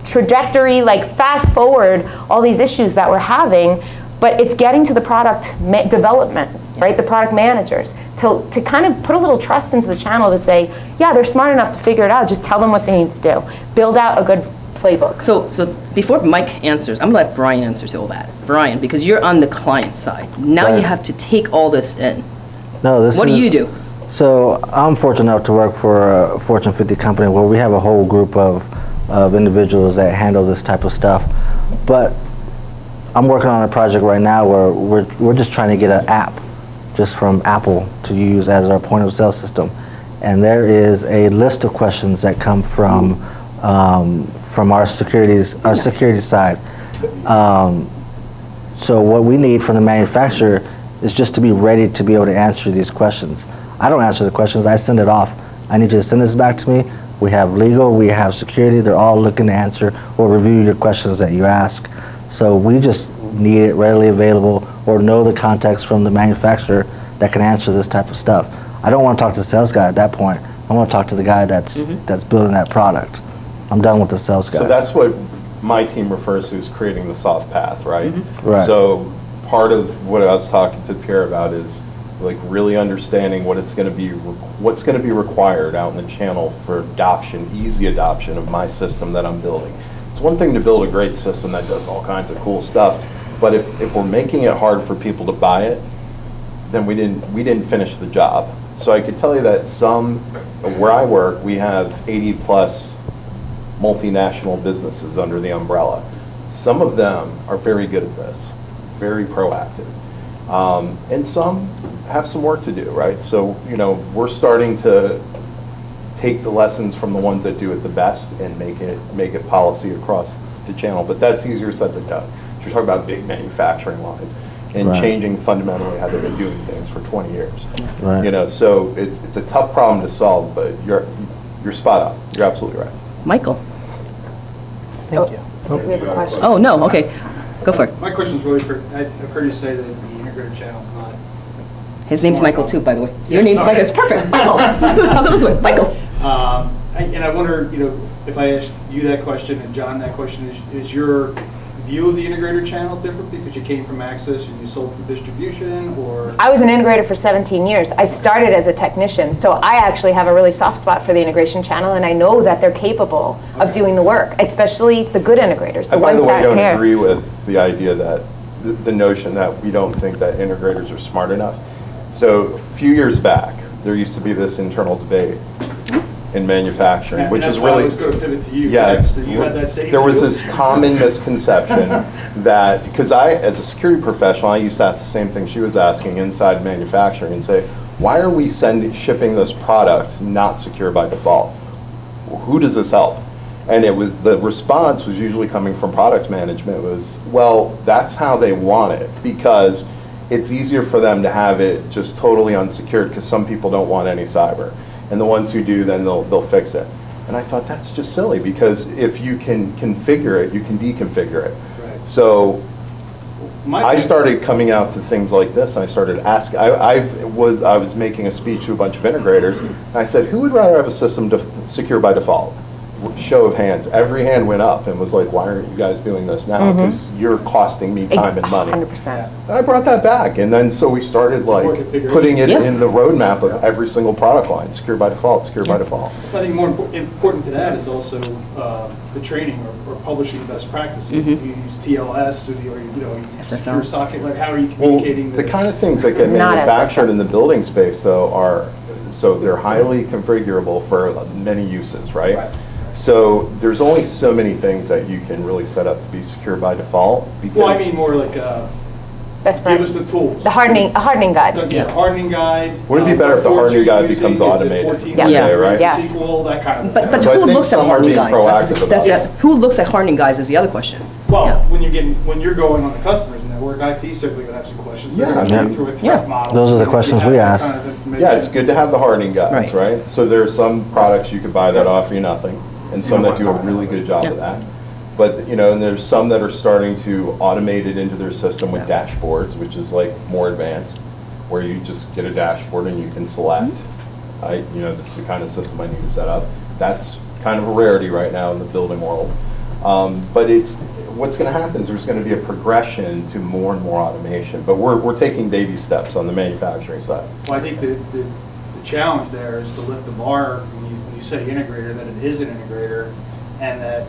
trajectory, fast forward all these issues that we're having, but it's getting to the product development, right? The product managers to kind of put a little trust into the channel to say, yeah, they're smart enough to figure it out. Just tell them what they need to do. Build out a good playbook. So before Mike answers, I'm gonna let Bryan answer to all that. Bryan, because you're on the client side. Now you have to take all this in. What do you do? So I'm fortunate enough to work for a Fortune 50 company where we have a whole group of individuals that handle this type of stuff. But I'm working on a project right now where we're just trying to get an app just from Apple to use as our point of sale system. And there is a list of questions that come from our security side. So what we need from the manufacturer is just to be ready to be able to answer these questions. I don't answer the questions, I send it off. I need you to send this back to me. We have legal, we have security, they're all looking to answer or review your questions that you ask. So we just need it readily available or know the context from the manufacturer that can answer this type of stuff. I don't want to talk to the sales guy at that point. I want to talk to the guy that's building that product. I'm done with the sales guy. So that's what my team refers to as creating the soft path, right? Right. So part of what I was talking to Pierre about is really understanding what's going to be required out in the channel for easy adoption of my system that I'm building. It's one thing to build a great system that does all kinds of cool stuff, but if we're making it hard for people to buy it, then we didn't finish the job. So I could tell you that where I work, we have 80 plus multinational businesses under the umbrella. Some of them are very good at this, very proactive. And some have some work to do, right? So, we're starting to take the lessons from the ones that do it the best and make it policy across the channel. But that's easier said than done. So you're talking about big manufacturing lines and changing fundamentally how they've been doing things for 20 years. Right. So it's a tough problem to solve, but you're spot on. You're absolutely right. Michael. We have a question. Oh, no, okay. Go for it. My question is really I've heard you say that the integrated channel is not. His name's smart Michael enough. too, by the way. So Yeah, your name's sorry. Michael. It's perfect. Michael. I'll go this way. Michael. And I wonder, if I asked you that question and John that question, is your view of the integrator channel different because you came from Access and you sold through distribution, or? I was an integrator for 17 years. I started as a technician, so I actually have a really soft spot for the integration channel, and I know that they're capable of doing the work, especially the good integrators, the I, by ones the way, that don't care. agree with the idea that the notion that we don't think that integrators are smart enough. So a few years back, there used to be this internal debate in manufacturing, And which that's is why really I was going to pivot to you. yeah. next, that you had that same There was view. this common misconception that because I, as a security professional, I used to ask the same thing she was asking inside manufacturing and say, why are we shipping this product not secure by default? Who does this help? And it was the response was usually coming from product management was, well, that's how they want it because it's easier for them to have it just totally unsecured because some people don't want any cyber. And the ones who do, then they'll fix it. And I thought that's just silly because if you can configure it, you can deconfigure it. Right. So My I thing- started coming out to things like this. And I started asking. I was making a speech to a bunch of integrators, and I said, "Who would rather have a system secure by default?" Show of hands. Every hand went up and was like, "Why aren't you guys doing this now? Because you're costing me time and money." 100%. And I brought that back, and then so we started more like configuration. putting it Yeah. in the roadmap of every single product line: secure by default, secure by default. I think more important to that is also the training or publishing best practices. Mm-hmm. Do you use TLS or do you SSL. secure socket? Like, how are you Well, communicating? the kind of things that get Not manufactured SSL. in the building space, though, are so they're highly configurable for many uses, right? Right. So there's only so many things that you can really set up to be secure by default. Because Well, I mean more like Best give us practice. the tools. A hardening guide. The hardening guide. Wouldn't it be better if the what hardening you're guide using, becomes is it automated? 14 Yeah. Yeah. right? Yes. SQL, that kind of But thing. So I who think looks at some are hardening being guides? proactive That's about it. Who looks at hardening guides is the other question. Well, Yeah. when you're going on the customer's network, IT certainly gonna have some questions. They're Yeah. gonna Yeah. go through a threat Yeah. model. Those are the You questions have we that ask. kind of information. Yeah, it's good to have the hardening guides, Right. right? So there's some products you could buy that offer you nothing, and some that do a really good job of that. But, and there's some that are starting to automate it into their system with dashboards, which is like more advanced, where you just get a dashboard and you can select, this is the kind of system I need to set up. That's kind of a rarity right now in the building world. But what's going to happen is there's going to be a progression to more and more automation. But we're taking baby steps on the manufacturing side. Well, I think the challenge there is to lift the bar when you say integrator, that it is an integrator, and that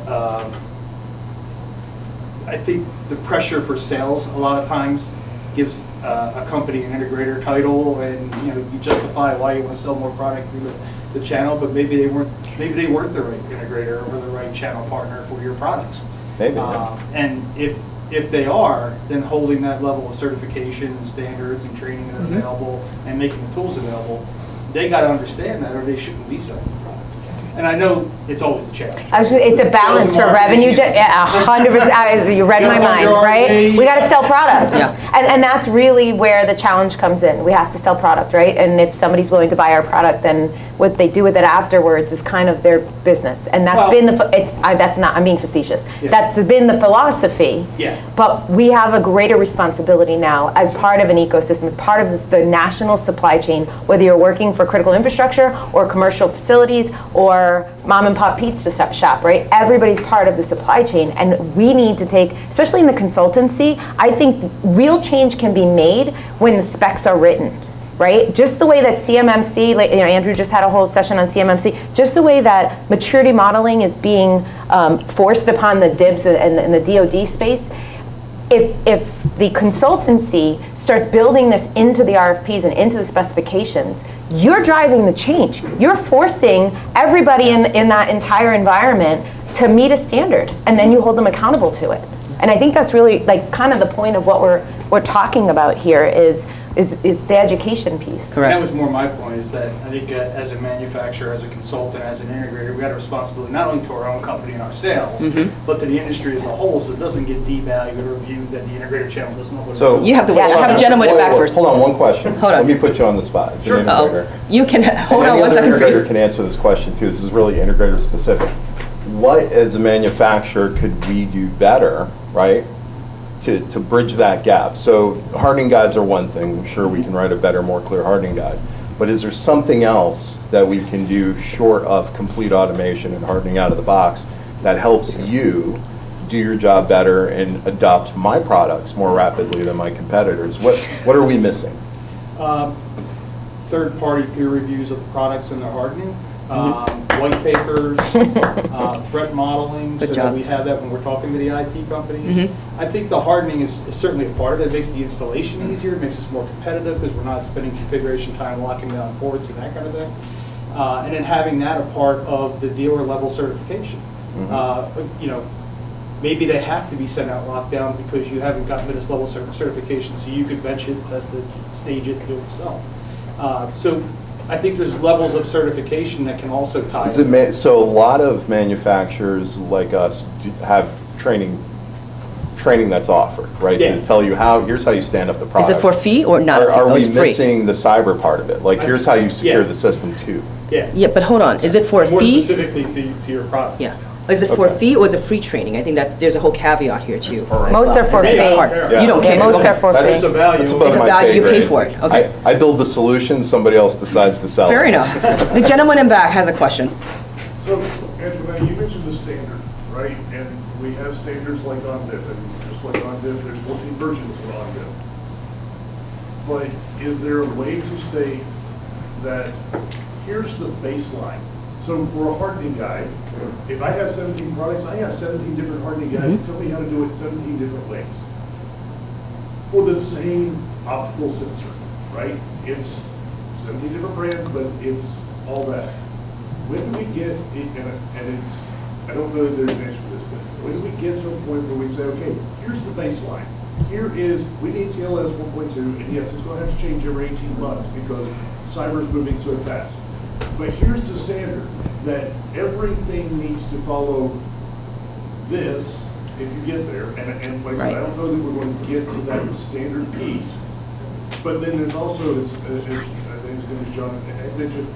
I think the pressure for sales a lot of times gives a company an integrator title, and you justify why you want to sell more product through the channel, but maybe they weren't the right integrator or the right channel partner for your products. Maybe. Yeah. And if they are, then holding that level of certification and standards and training that are available and making the tools available, they got to understand that, or they shouldn't be selling the product. And I know it's always the challenge. Actually, it's a balance for revenue. Yeah, 100%. You read my mind, right? We got to sell products, Yeah. and that's really where the challenge comes in. We have to sell product, right? And if somebody's willing to buy our product, then what they do with it afterwards is kind of their business. And that's Well- been that's not. I'm being facetious. Yeah. That's been the philosophy. Yeah. But we have a greater responsibility now as part of an ecosystem, as part of the national supply chain, whether you're working for critical infrastructure or commercial facilities or mom and pop pizza shop, right? Everybody's part of the supply chain, and we need to take, especially in the consultancy, I think real change can be made when the specs are written. Right? Just the way that CMMC, Andrew just had a whole session on CMMC, just the way that maturity modeling is being forced upon the DIBs and the DoD space, if the consultancy starts building this into the RFPs and into the specifications, you're driving the change. You're forcing everybody in that entire environment to meet a standard, and then you hold them accountable to it. And I think that's really kind of the point of what we're talking about here is the education piece. Correct. That was more my point, is that I think as a manufacturer, as a consultant, as an integrator, we got a responsibility not only to our own company and our sales, but to the industry as a whole, so it doesn't get devalued or viewed that the integrator channel doesn't know what it's So- doing. You have to wait. I have a gentleman in the back first. Hold on, one question. Hold on. Let me put you on the spot. As an Uh-oh. integrator. You can, hold And on any one other second. integrator can answer this question too. This is really integrator specific. What, as a manufacturer, could we do better, right, to bridge that gap. So hardening guides are one thing. I'm sure we can write a better, more clear hardening guide. But is there something else that we can do short of complete automation and hardening out of the box that helps you do your job better and adopt my products more rapidly than my competitors? What are we missing? Third-party peer reviews of the products and their hardening, white papers, threat modeling, so that we have that when we're talking to the IT companies. I think the hardening is certainly a part of it. It makes the installation easier, it makes us more competitive because we're not spending configuration time locking down ports and that kind of thing. And then having that a part of the dealer level certification. You know, maybe they have to be sent out locked down because you haven't gotten to this level certification, so you could bench it, test it, stage it, do it yourself. So I think there's levels of certification that can also tie. So a lot of manufacturers like us have training that's offered, right? Yeah. To tell you here's how you stand up the product. Is it for fee or not? Are we it's free? missing the cyber part of it? Like, here's how you secure the system too. Yeah, but hold on. Is it for a More fee? specifically to your product. Yeah. Is it for a fee or is it free training? I think there's a whole caveat here too. Most are for Is that fee. part? Yeah. You don't care. Most Okay. are for That's free. a value. That's above It's a my value, pay you pay grade. for it. Okay. I build the solution, somebody else decides to sell it. Fair enough. The gentleman in back has a question. So, Antoinette, you mentioned the standard, right? And we have standards like OnDiff, and just like OnDiff, there's 14 versions of OnDiff. But is there a way to state that here's the baseline? So for a hardening guide, if I have 17 products, I have 17 different hardening guides that tell me how to do it 17 different ways. For the same optical sensor, right? It's 17 different brands, but it's all that. When do we get, and it's, I don't know that there's an answer for this, but when do we get to a point where we say, okay, here's the baseline. Here is, we need TLS 1.2, and yes, it's going to have to change every 18 months because cyber is moving so fast. But here's the standard, that everything needs to follow this if you get there. And like I said, I don't know that we're going to get to that standard piece. But then there's also, as I think his name is John had mentioned,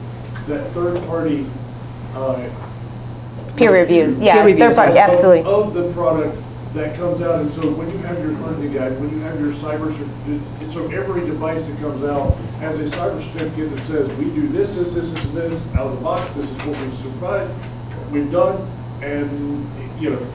that third-party Peer reviews, yeah, Peer reviews, third party, absolutely. of the product that comes out. And so when you have your hardening guide, when you have your cyber certificate, so every device that comes out has a cyber certificate that says, we do this, this, this, and this, out of the box, this is what we've done. And, you know,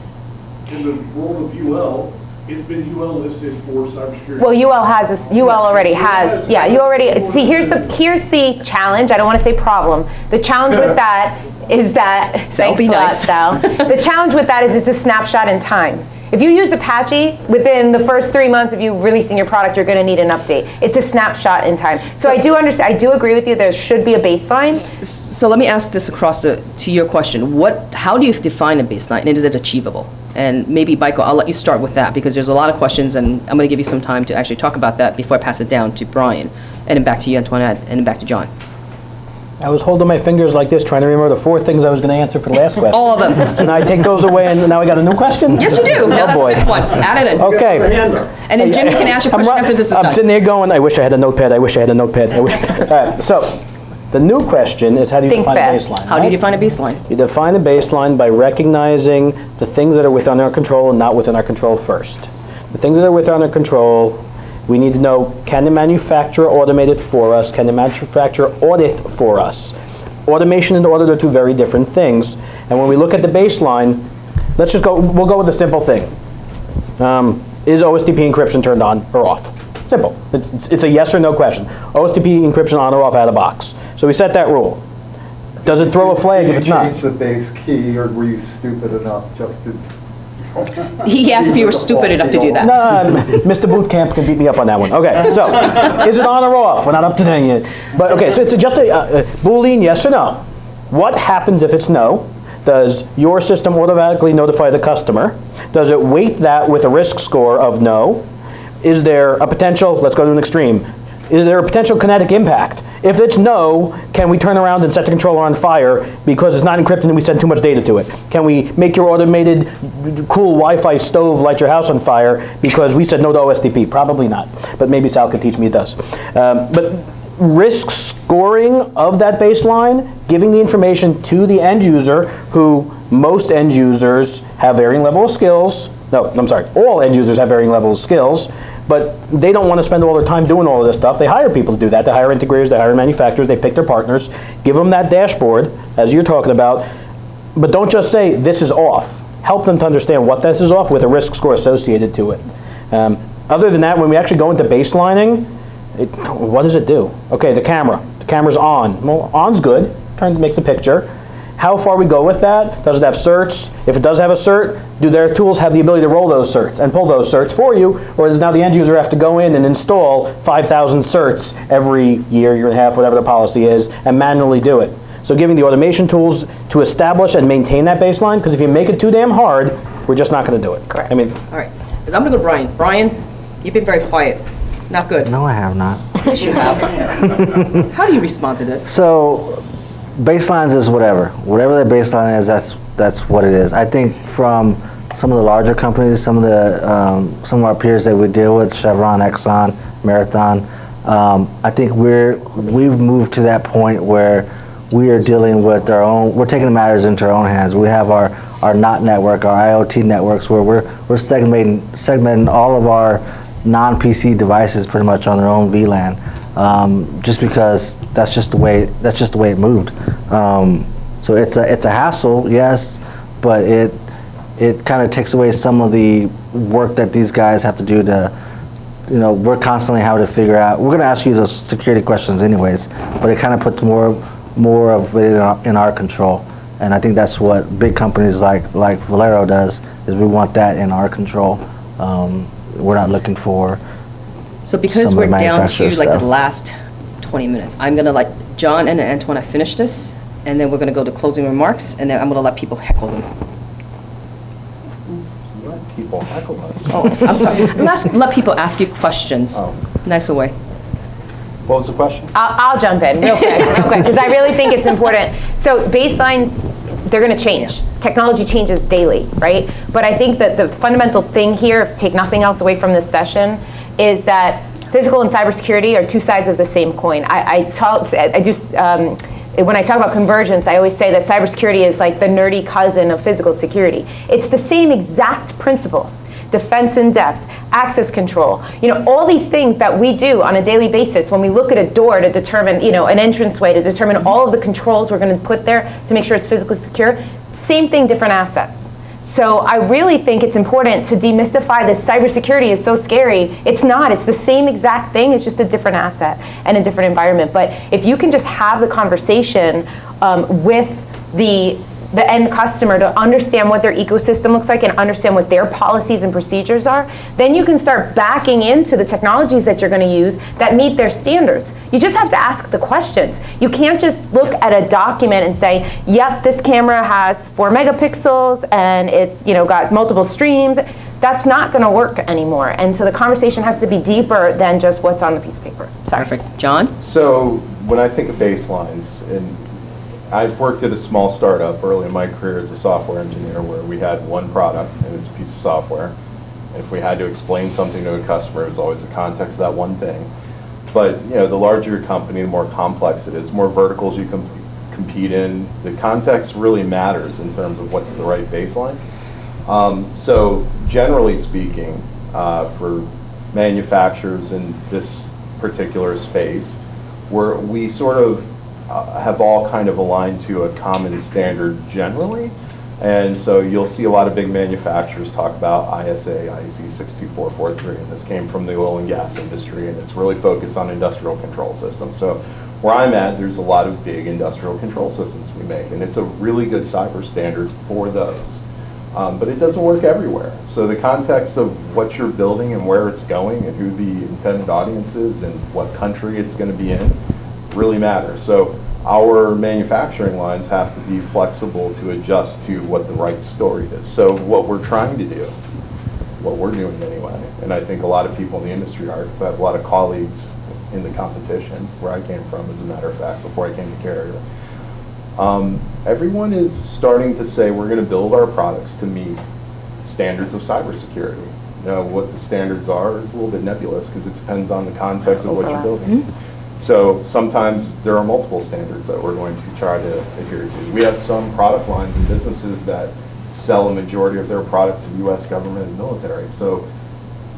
in the world of UL, it's been UL listed for cybersecurity. Well, UL has this, UL already has, yeah, you already, see, here's the challenge, I don't want to say problem. The challenge with that is that, So be nice. The challenge with that is it's a snapshot in time. If you use Apache, within the first 3 months of you releasing your product, you're going to need an update. It's a snapshot in time. So I do understand, I do agree with you, there should be a baseline. So let me ask this across to your question. How do you define a baseline, and is it achievable? And maybe, Michael, I'll let you start with that because there's a lot of questions, and I'm going to give you some time to actually talk about that before I pass it down to Bryan, and then back to you, Antoinette, and then back to John. I was holding my fingers like this, trying to remember the 4 things I was going to answer for the last question. All of them. And I take those away, and now I got a new question? Yes, you do. Now Oh, that's boy. the 5th one. Add it in. Okay. And then Jim, you can ask your question after this is I'm sitting done. there going, I wish I had a notepad, I wish I had a notepad, I wish. All right, so the new question is, how do you Think define a fast. baseline? How do you right? define a baseline? You define a baseline by recognizing the things that are within our control and not within our control first. The things that are within our control, we need to know, can the manufacturer automate it for us? Can the manufacturer audit for us? Automation and audit are 2 very different things. And when we look at the baseline, we'll go with a simple thing. Is OSTP encryption turned on or off? Simple. It's a yes or no question. OSTP encryption on or off out of the box. So we set that rule. Does it throw a flag if it's not? Did you change the base key, or were you stupid enough just to? He asked if you were stupid enough to do that. No, Mr. Bootcamp can beat me up on that one. Okay, so is it on or off? We're not up to that yet. But okay, so it's just a Boolean yes or no. What happens if it's no? Does your system automatically notify the customer? Does it weight that with a risk score of no? Is there a potential, let's go to an extreme, is there a potential kinetic impact? If it's no, can we turn around and set the controller on fire because it's not encrypted and we send too much data to it? Can we make your automated cool Wi-Fi stove light your house on fire because we said no to OSTP? Probably not, but maybe Sal can teach me it does. But risk scoring of that baseline, giving the information to the end user, who most end users have varying level of skills, no, I'm sorry, all end users have varying levels of skills, but they don't want to spend all their time doing all of this stuff. They hire people to do that. They hire integrators, they hire manufacturers, they pick their partners, give them that dashboard, as you're talking about, but don't just say, this is off. Help them to understand what this is off with a risk score associated to it. Other than that, when we actually go into baselining, what does it do? Okay, the camera's on. Well, on's good, makes a picture. How far we go with that? Does it have certs? If it does have a cert, do their tools have the ability to roll those certs and pull those certs for you? Or does now the end user have to go in and install 5,000 certs every year and a half, whatever the policy is, and manually do it? So giving the automation tools to establish and maintain that baseline, because if you make it too damn hard, we're just not going to do it. Correct. I mean, All right, I'm gonna go to Bryan. Bryan, you've been very quiet. Not good. No, I have not. Yes, you have. How do you respond to this? So, baselines is whatever. Whatever the baseline is, that's what it is. I think from some of the larger companies, some of our peers that we deal with, Chevron, Exxon, Marathon, I think we've moved to that point where we are dealing with we're taking matters into our own hands. We have our NOT network, our IoT networks, where we're segmenting all of our non-PC devices pretty much on their own VLAN, just because that's just the way it moved. So it's a hassle, yes, but it kind of takes away some of the work that these guys have to do to, we're constantly having to figure out. We're going to ask you those security questions anyways, but it kind of puts more of it in our control. And I think that's what big companies like Valero does, is we want that in our control. We're not looking for. So because we're down to like the last 20 minutes, I'm gonna let John and Antoinette finish this, and then we're gonna go to closing remarks, and then I'm gonna let people heckle them. Let people heckle us. Oh, I'm sorry. Let people ask you questions. Oh. Nicer way. What was the question? I'll jump in real quick, because I really think it's important. So baselines, they're going to change. Technology changes daily, right? But I think that the fundamental thing here, if take nothing else away from this session, is that physical and cybersecurity are two sides of the same coin. When I talk about convergence, I always say that cybersecurity is like the nerdy cousin of physical security. It's the same exact principles. Defense in depth, access control, all these things that we do on a daily basis when we look at a door to determine, an entranceway, to determine all of the controls we're going to put there to make sure it's physically secure. Same thing, different assets. So I really think it's important to demystify this cybersecurity is so scary. It's not. It's the same exact thing. It's just a different asset and a different environment. But if you can just have the conversation with the end customer to understand what their ecosystem looks like and understand what their policies and procedures are, then you can start backing into the technologies that you're going to use that meet their standards. You just have to ask the questions. You can't just look at a document and say, yep, this camera has 4 megapixels and it's got multiple streams. That's not going to work anymore. And so the conversation has to be deeper than just what's on the piece of paper. Sorry. Perfect. John? So when I think of baselines, and I've worked at a small startup early in my career as a software engineer where we had one product and it's a piece of software. And if we had to explain something to a customer, it was always the context of that one thing. But the larger your company, the more complex it is, the more verticals you compete in. The context really matters in terms of what's the right baseline. So generally speaking, for manufacturers in this particular space, we sort of have all kind of aligned to a common standard generally. And so you'll see a lot of big manufacturers talk about ISA, IEC 62443, and this came from the oil and gas industry, and it's really focused on industrial control systems. So where I'm at, there's a lot of big industrial control systems we make, and it's a really good cyber standard for those. But it doesn't work everywhere. So the context of what you're building and where it's going and who the intended audience is and what country it's going to be in really matters. So our manufacturing lines have to be flexible to adjust to what the right story is. So what we're trying to do, what we're doing anyway, and I think a lot of people in the industry are, because I have a lot of colleagues in the competition where I came from, as a matter of fact, before I came to Carrier. Everyone is starting to say we're going to build our products to meet standards of cybersecurity. What the standards are is a little bit nebulous because it depends on the context of what you're building. So sometimes there are multiple standards that we're going to try to adhere to. We have some product lines and businesses that sell a majority of their product to the U.S. government and military. So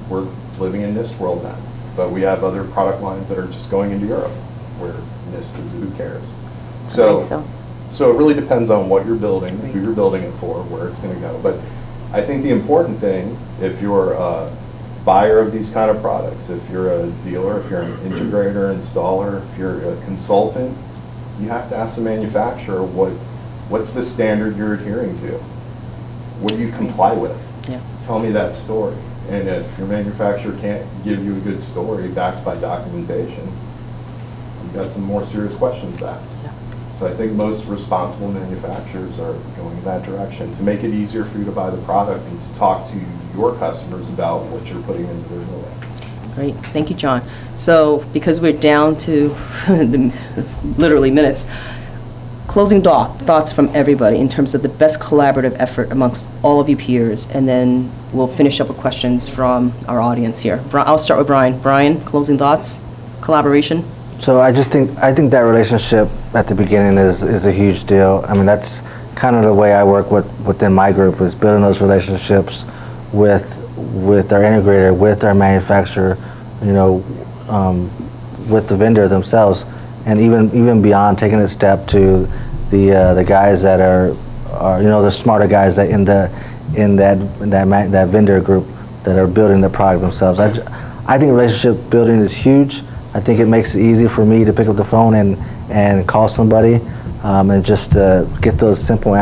we're living in NIST world now. But we have other product lines that are just going into Europe, where NIST is who cares. So it really depends on what you're building, who you're building it for, where it's going to go. But I think the important thing, if you're a buyer of these kind of products, if you're a dealer, if you're an integrator, installer, if you're a consultant, you have to ask the manufacturer what's the standard you're adhering to? What do you comply with? Yeah. Tell me that story. And if your manufacturer can't give you a good story backed by documentation, you've got some more serious questions to ask. Yeah. So I think most responsible manufacturers are going in that direction to make it easier for you to buy the product and to talk to your customers about what you're putting into their building. Great, thank you, John. So, because we're down to literally minutes, closing thoughts from everybody in terms of the best collaborative effort amongst all of you peers, and then we'll finish up with questions from our audience here. I'll start with Bryan. Bryan, closing thoughts, collaboration? So I think that relationship at the beginning is a huge deal. I mean, that's kind of the way I work within my group, is building those relationships with our integrator, with our manufacturer, with the vendor themselves, and even beyond, taking a step to the guys that are the smarter guys that in that vendor group that are building the product themselves. I think relationship building is huge. I think it makes it easy for me to pick up the phone and call somebody and just get those simple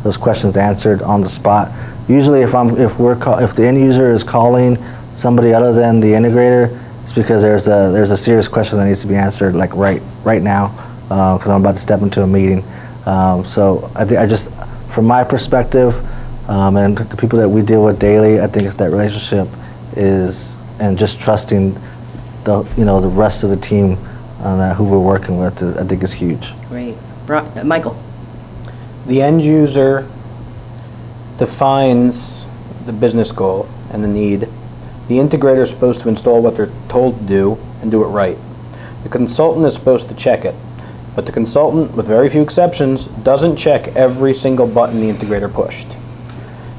those questions answered on the spot. Usually, if the end user is calling somebody other than the integrator, it's because there's a serious question that needs to be answered, like right now, because I'm about to step into a meeting. So I just, from my perspective, and the people that we deal with daily, I think it's that relationship and just trusting the rest of the team who we're working with, I think is huge. Great. Michael? The end user defines the business goal and the need. The integrator is supposed to install what they're told to do and do it right. The consultant is supposed to check it, but the consultant, with very few exceptions, doesn't check every single button the integrator pushed.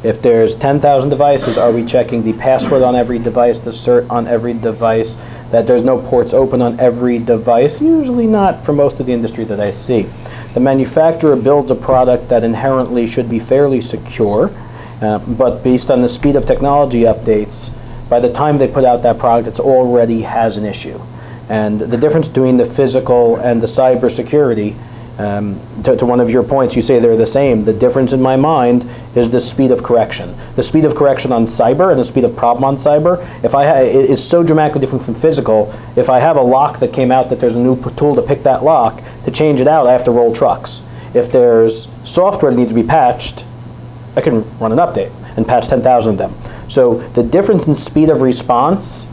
If there's 10,000 devices, are we checking the password on every device, the cert on every device, that there's no ports open on every device? Usually not for most of the industry that I see. The manufacturer builds a product that inherently should be fairly secure, but based on the speed of technology updates, by the time they put out that product, it already has an issue. And the difference between the physical and the cybersecurity, to one of your points, you say they're the same. The difference in my mind is the speed of correction. The speed of correction on cyber and the speed of problem on cyber, it is so dramatically different from physical. If I have a lock that came out that there's a new tool to pick that lock, to change it out, I have to roll trucks. If there's software that needs to be patched, I can run an update and patch 10,000 of them. So the difference in speed of response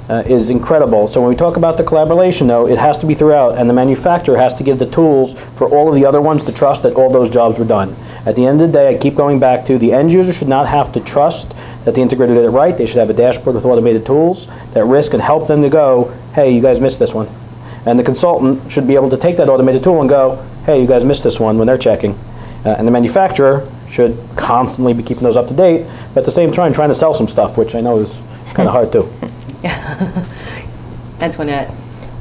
is incredible. So when we talk about the collaboration, though, it has to be throughout, and the manufacturer has to give the tools for all of the other ones to trust that all those jobs were done. At the end of the day, I keep going back to the end user should not have to trust that the integrator did it right. They should have a dashboard with automated tools that risk and help them to go, hey, you guys missed this one. And the consultant should be able to take that automated tool and go, hey, you guys missed this one when they're checking. And the manufacturer should constantly be keeping those up to date, but at the same time trying to sell some stuff, which I know is kind of hard too. Antoinette?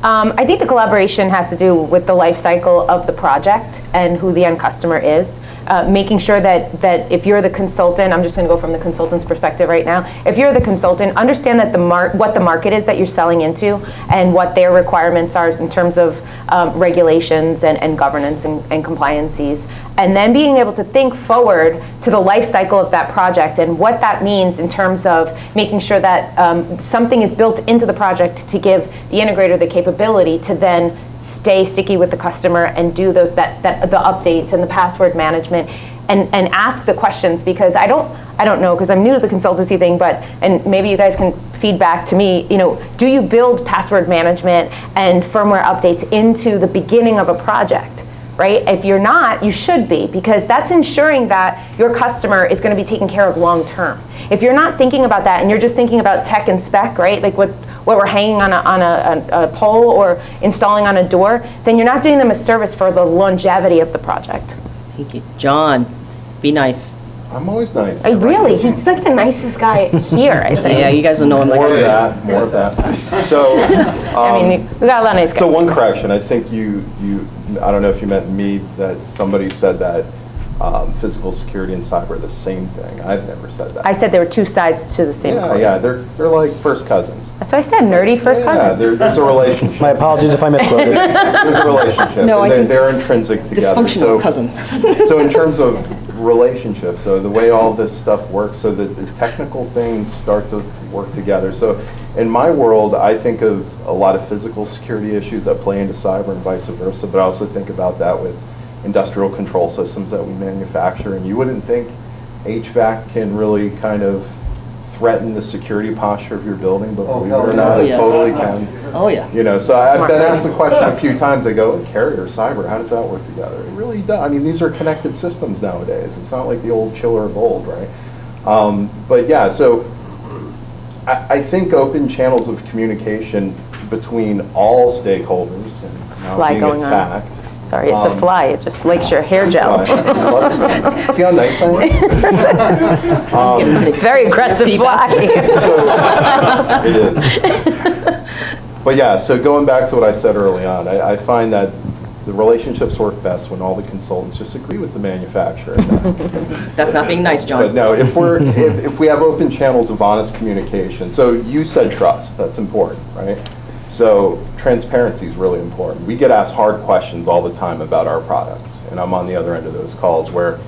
I think the collaboration has to do with the life cycle of the project and who the end customer is. Making sure that if you're the consultant, I'm just going to go from the consultant's perspective right now. If you're the consultant, understand that what the market is that you're selling into and what their requirements are in terms of regulations and governance and compliances. And then being able to think forward to the life cycle of that project and what that means in terms of making sure that something is built into the project to give the integrator the capability to then stay sticky with the customer and do the updates and the password management and ask the questions, because I don't know, because I'm new to the consultancy thing, and maybe you guys can feedback to me, do you build password management and firmware updates into the beginning of a project? Right? If you're not, you should be, because that's ensuring that your customer is going to be taken care of long term. If you're not thinking about that and you're just thinking about tech and spec, right? Like what we're hanging on a pole or installing on a door, then you're not doing them a service for the longevity of the project. Thank you. John, be nice. I'm always nice. Really, he's like the nicest guy here, I think. Yeah, you guys don't know him like More I of do. that, more of that. So, I mean, we got a lot of nice guys. so one correction, I think I don't know if you meant me, that somebody said that physical security and cyber are the same thing. I've never said that. I said there were two sides to the same coin. Yeah, they're like first cousins. That's what I said, nerdy first Yeah, cousin. there's a relationship. My apologies if I misquoted. There's a relationship. No, and I think they're intrinsic together. Dysfunctional cousins. So in terms of relationships, so the way all this stuff works, so that the technical things start to work together. So in my world, I think of a lot of physical security issues that play into cyber and vice versa, but I also think about that with industrial control systems that we manufacture. And you wouldn't think HVAC can really kind of threaten the security posture of your building, but believe it or not, it yes. totally can. Oh, yeah. You know, so I've Smart been man. asked the question a few times. I go, carrier, cyber, how does that work together? It really does. I mean, these are connected systems nowadays. It's not like the old chiller of old, right? But yeah, so I think open channels of communication between all stakeholders and now Fly being going on. attacked. Sorry, it's a fly. It just likes your hair gel. See how nice I am? Very aggressive fly. It is. But yeah, so going back to what I said early on, I find that the relationships work best when all the consultants just agree with the manufacturer. That's not being nice, John. But no, if we have open channels of honest communication, so you said trust, that's important, right? So transparency is really important. We get asked hard questions all the time about our products, and I'm on the other end of those calls where,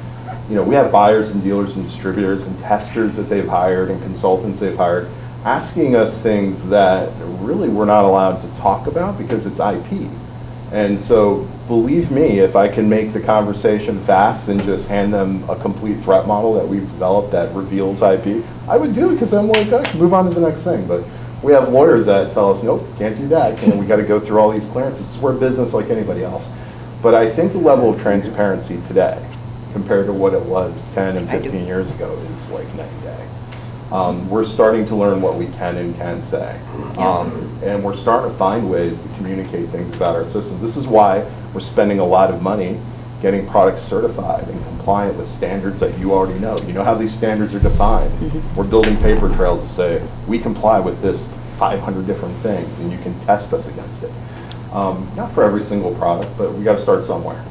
you know, we have buyers and dealers and distributors and testers that they've hired and consultants they've hired asking us things that really we're not allowed to talk about because it's IP. And so believe me, if I can make the conversation fast and just hand them a complete threat model that we've developed that reveals IP, I would do it because I'm like, I can move on to the next thing. But we have lawyers that tell us, nope, can't do that. And we got to go through all these clearances. We're a business like anybody else. But I think the level of transparency today compared to what it was 10 and 15 years ago is like night and day. We're starting to learn what we can and can't say. And we're starting to find ways to communicate things about our systems. This is why we're spending a lot of money getting products certified and compliant with standards that you already know. You know how these standards are defined. We're building paper trails to say, we comply with this 500 different things, and you can test us against it. Not for every single product, but we got to start somewhere,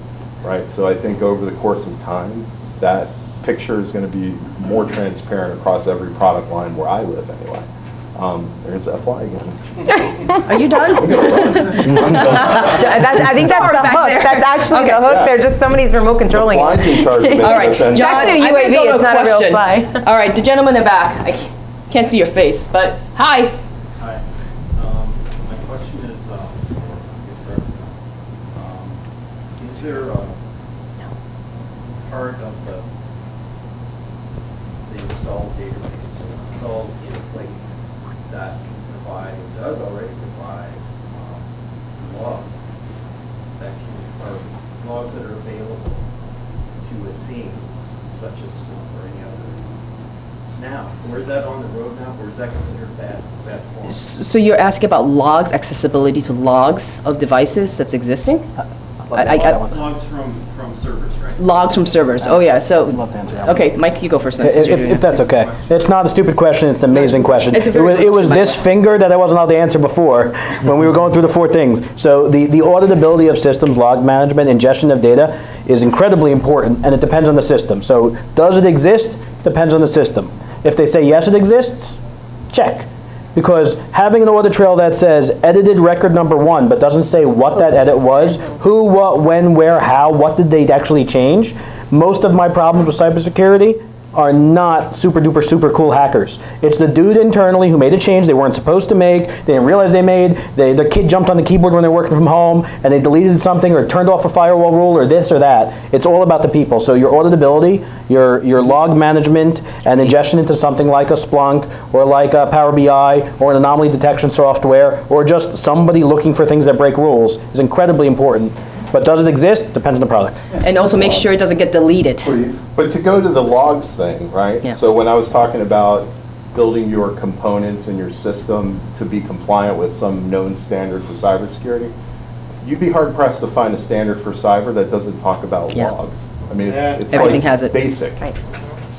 right? So I think over the course of time, that picture is going to be more transparent across every product line where I live anyway. There's FY again. Are you done? I think that's the back hook. there. That's actually the hook. They're just somebody's remote controlling The fly's it. in charge of making All right, us John, end. actually a I'm gonna UAV, go to it's not a real question. fly. All right, the gentleman in the back. I can't see your face, but hi. Hi. My question is for everyone. Is there a part of the installed database, or installed in place, that can provide, or does already provide, logs that logs that are available to a scene, such as school or any other? Now, or is that on the roadmap, or is that considered bad form? So you're asking about logs, accessibility to logs of devices that's existing? Logs from servers, right? Logs from servers, oh yeah, so, I'd love to answer that one. okay, Mike, you go first next. since you're doing If this. that's okay. It's not a stupid question, it's an amazing question. It's a very good It was question, by this the way. finger that I wasn't allowed to answer before when we were going through the 4 things. So the auditability of systems, log management, ingestion of data is incredibly important, and it depends on the system. So does it exist? Depends on the system. If they say yes, it exists, check. Because having an audit trail that says edited record number 1, but doesn't say what that edit was, who, what, when, where, how, what did they actually change, most of my problems with cybersecurity are not super duper super cool hackers. It's the dude internally who made a change they weren't supposed to make, they didn't realize they made, their kid jumped on the keyboard when they're working from home, and they deleted something or turned off a firewall rule or this or that. It's all about the people. So your auditability, your log management and ingestion into something like a Splunk or like a Power BI or an anomaly detection software or just somebody looking for things that break rules is incredibly important. But does it exist? Depends on the product. And also make sure it doesn't get deleted. Please. But to go to the logs thing, right? Yeah. So when I was talking about building your components in your system to be compliant with some known standard for cybersecurity, you'd be hard pressed to find a standard for cyber that doesn't talk about Yeah. logs. I mean, it's Everything like has it. basic. Right.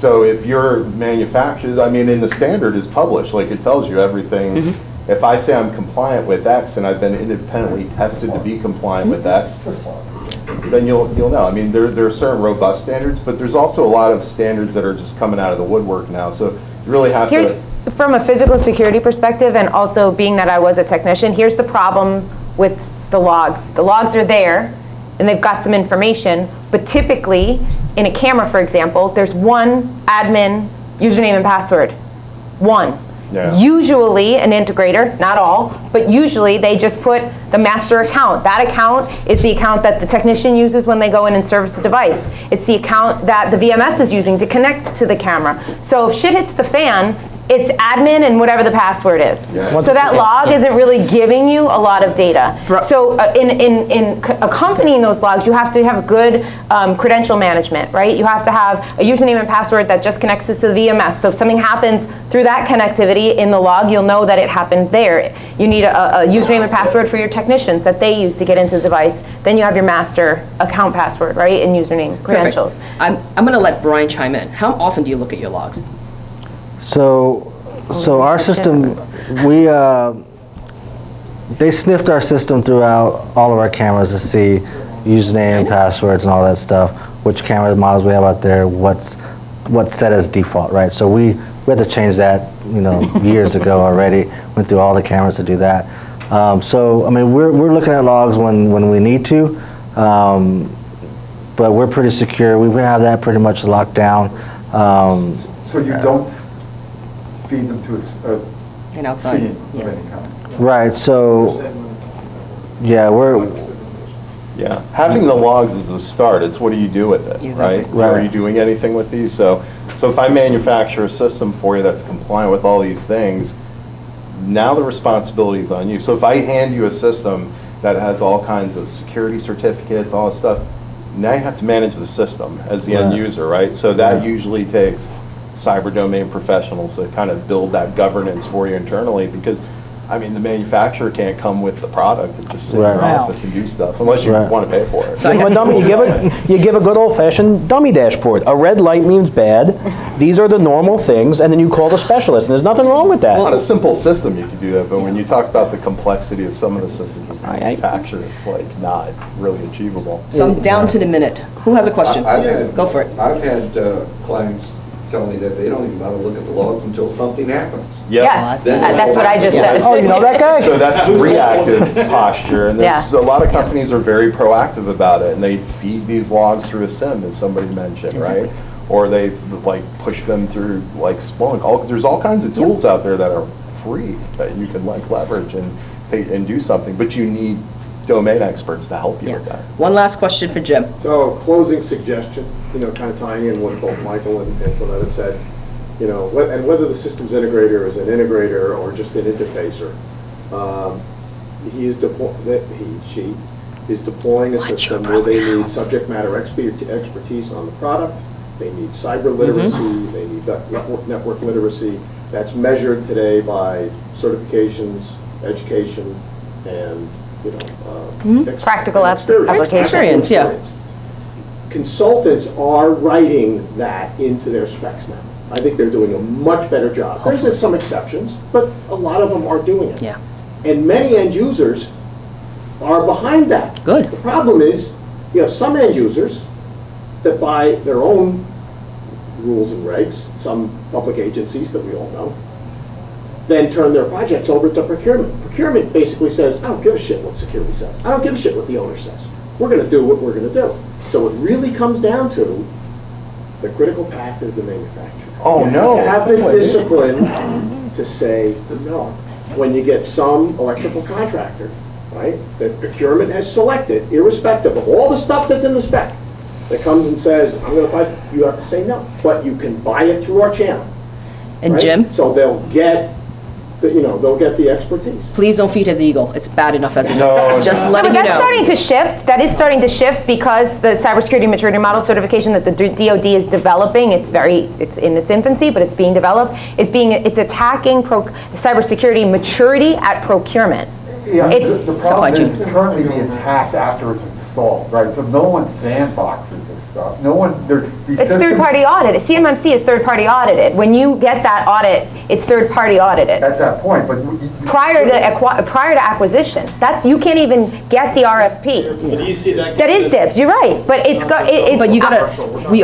So if your manufacturers, I mean, in the standard is published, like it tells you everything. If I say I'm compliant with X and I've been independently tested to be compliant with X, then you'll know. I mean, there are certain robust standards, but there's also a lot of standards that are just coming out of the woodwork now. So you really have to. From a physical security perspective, and also being that I was a technician, here's the problem with the logs. The logs are there, and they've got some information, but typically, in a camera, for example, there's one admin username and password. One. Yeah. Usually an integrator, not all, but usually they just put the master account. That account is the account that the technician uses when they go in and service the device. It's the account that the VMS is using to connect to the camera. So if shit hits the fan, it's admin and whatever the password is. Yeah. So that log isn't really giving you a lot of data. So in accompanying those logs, you have to have good credential management, right? You have to have a username and password that just connects us to the VMS. So if something happens through that connectivity in the log, you'll know that it happened there. You need a username and password for your technicians that they use to get into the device. Then you have your master account password, right? And username, credentials. Perfect. I'm going to let Bryan chime in. How often do you look at your logs? So our system, they sniffed our system throughout all of our cameras to see username, passwords, and all that stuff, which camera models we have out there, what's set as default, right? So we had to change that, years ago already. Went through all the cameras to do that. So I mean, we're looking at logs when we need to, but we're pretty secure. We have that pretty much locked down. So you don't feed them to And outside. scene of any kind? Right. So yeah, Yeah, having the logs is a start. It's what do you do with it, Exactly. right? So are you doing anything with these? So if I manufacture a system for you that's compliant with all these things, now the responsibility is on you. So if I hand you a system that has all kinds of security certificates, all this stuff, now you have to manage the system as the end user, right? So that usually takes cyber domain professionals to kind of build that governance for you internally, because I mean, the manufacturer can't come with the product and just sit in your office and do stuff unless you want to pay for it. So you give a good old-fashioned dummy dashboard. A red light means bad. These are the normal things, and then you call the specialist, and there's nothing wrong with that. On a simple system, you can do that, but when you talk about the complexity of some of the systems manufactured, it's like not really achievable. So I'm down to the minute. Who has a question? Go for it. I've had clients tell me that they don't even want to look at the logs until something happens. Yep. Yes, that's what I just said. Oh, you know that guy? So that's reactive posture, and there's a lot of companies are very proactive about it, and they feed these logs through a SIM, as somebody mentioned, right? Or they like push them through like Splunk. There's all kinds of tools out there that are free that you can like leverage and do something, but you need domain experts to help you with that. One last question for Jim. So closing suggestion, kind of tying in what both Michael and Antoinette have said, and whether the systems integrator is an integrator or just an interfacer, she is deploying a system where they need subject matter expertise on the product, they need cyber literacy, they need network literacy. That's measured today by certifications, education, and practical experience, yeah. Consultants are writing that into their specs now. I think they're doing a much better job. There's just some exceptions, but a lot of them are doing it. Yeah. And many end users are behind that. Good. The problem is, you have some end users that by their own rules and regs, some public agencies that we all know, then turn their projects over to procurement. Procurement basically says, I don't give a shit what security says. I don't give a shit what the owner says. We're going to do what we're going to do. So it really comes down to the critical path is the manufacturer. Oh, no. You have the discipline to say no. When you get some electrical contractor, right, that procurement has selected, irrespective of all the stuff that's in the spec, that comes and says, I'm going to buy it, you have to say no. But you can buy it through our channel. And right? Jim? So they'll get the expertise. Please don't feed his ego. It's bad enough as it is. No, Just no. letting But you that's know. starting to shift. That is starting to shift because the cybersecurity maturity model certification that the DoD is developing, it's in its infancy, but it's being developed, it's attacking cybersecurity maturity at procurement. Yeah, It's the problem is it's currently being attacked after it's installed, right? So no one sandboxes this stuff. No one, It's third-party audited. CMMC is third-party audited. When you get that audit, it's third-party audited. At that point, but. Prior to acquisition, you can't even get the RFP. But do you see that? That is dibs, you're right, but it's got, But you gotta, we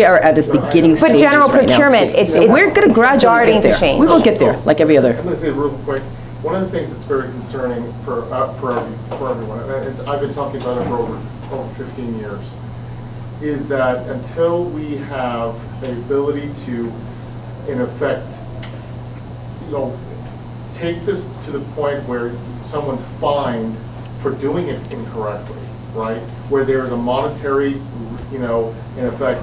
are at the beginning stages But general right now, procurement, too. it's So we're gonna gradually starting get to there. change. We will get there, like every other. I'm going to say real quick, one of the things that's very concerning for everyone, and I've been talking about it for over 15 years, is that until we have the ability to, in effect, take this to the point where someone's fined for doing it incorrectly, right? Where there is a monetary, in effect,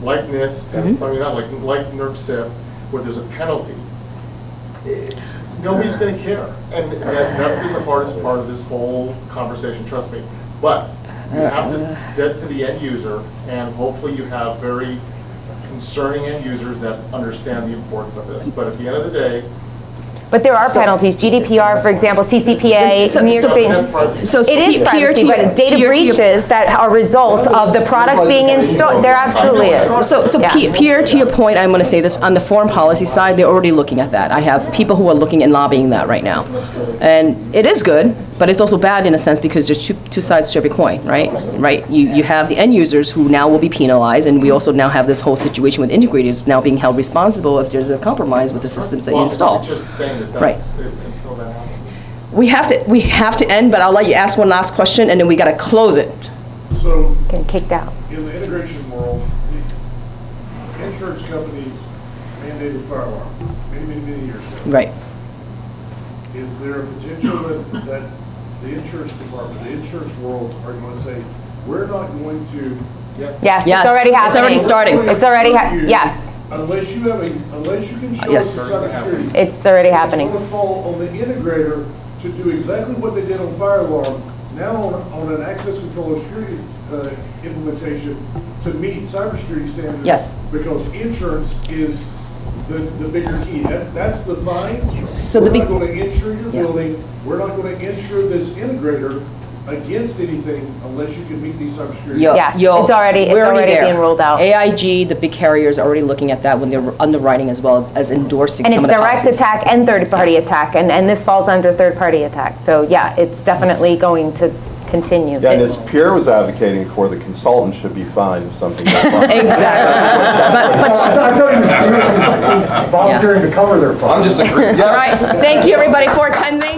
like NIST, I mean, not like NERC-CIP, where there's a penalty. Nobody's going to care. And that's been the hardest part of this whole conversation, trust me. But you have to get to the end user, and hopefully you have very concerning end users that understand the importance of this. But at the end of the day, But there are penalties, GDPR, for example, CCPA, New York State. It is privacy, but data breaches that are a result of the products being installed, there absolutely is. So Pierre, to your point, I'm going to say this, on the foreign policy side, they're already looking at that. I have people who are looking and lobbying that right now. And it is good, but it's also bad in a sense because there's two sides to every coin, right? Right? You have the end users who now will be penalized, and we also now have this whole situation with integrators now being held responsible if there's a compromise with the systems that you install. Just saying that Right. until that happens. We have to end, but I'll let you ask one last question, and then we got to close it. So, Getting kicked out. in the integration world, the insurance companies mandated fire alarm many years ago. Right. Is there a potential that the insurance department, the insurance world are going to say, we're not going to. Yes. Yes, Yes, it's already happening. it's already starting. It's already, yes, Unless you can show Yes. cybersecurity. it's already happening. It's going to fall on the integrator to do exactly what they did on fire alarm, now on an access control or security implementation to meet cybersecurity standards. Yes. Because insurance is the bigger key. That's the fines. So We're the not big- going to insure your building. We're not going to insure this integrator against anything unless you can meet these cybersecurity. Yes, it's already we're being there. rolled out. AIG, the big carriers are already looking at that when they're underwriting as well as endorsing And some it's of the direct policies. attack and third-party attack, and this falls under third-party attack. So yeah, it's definitely going to continue. Yeah, and as Pierre was advocating for, the consultant should be fined if something goes wrong. Exactly. I thought he was volunteering to cover their funds. I'm just agreeing. All right, thank you everybody for attending.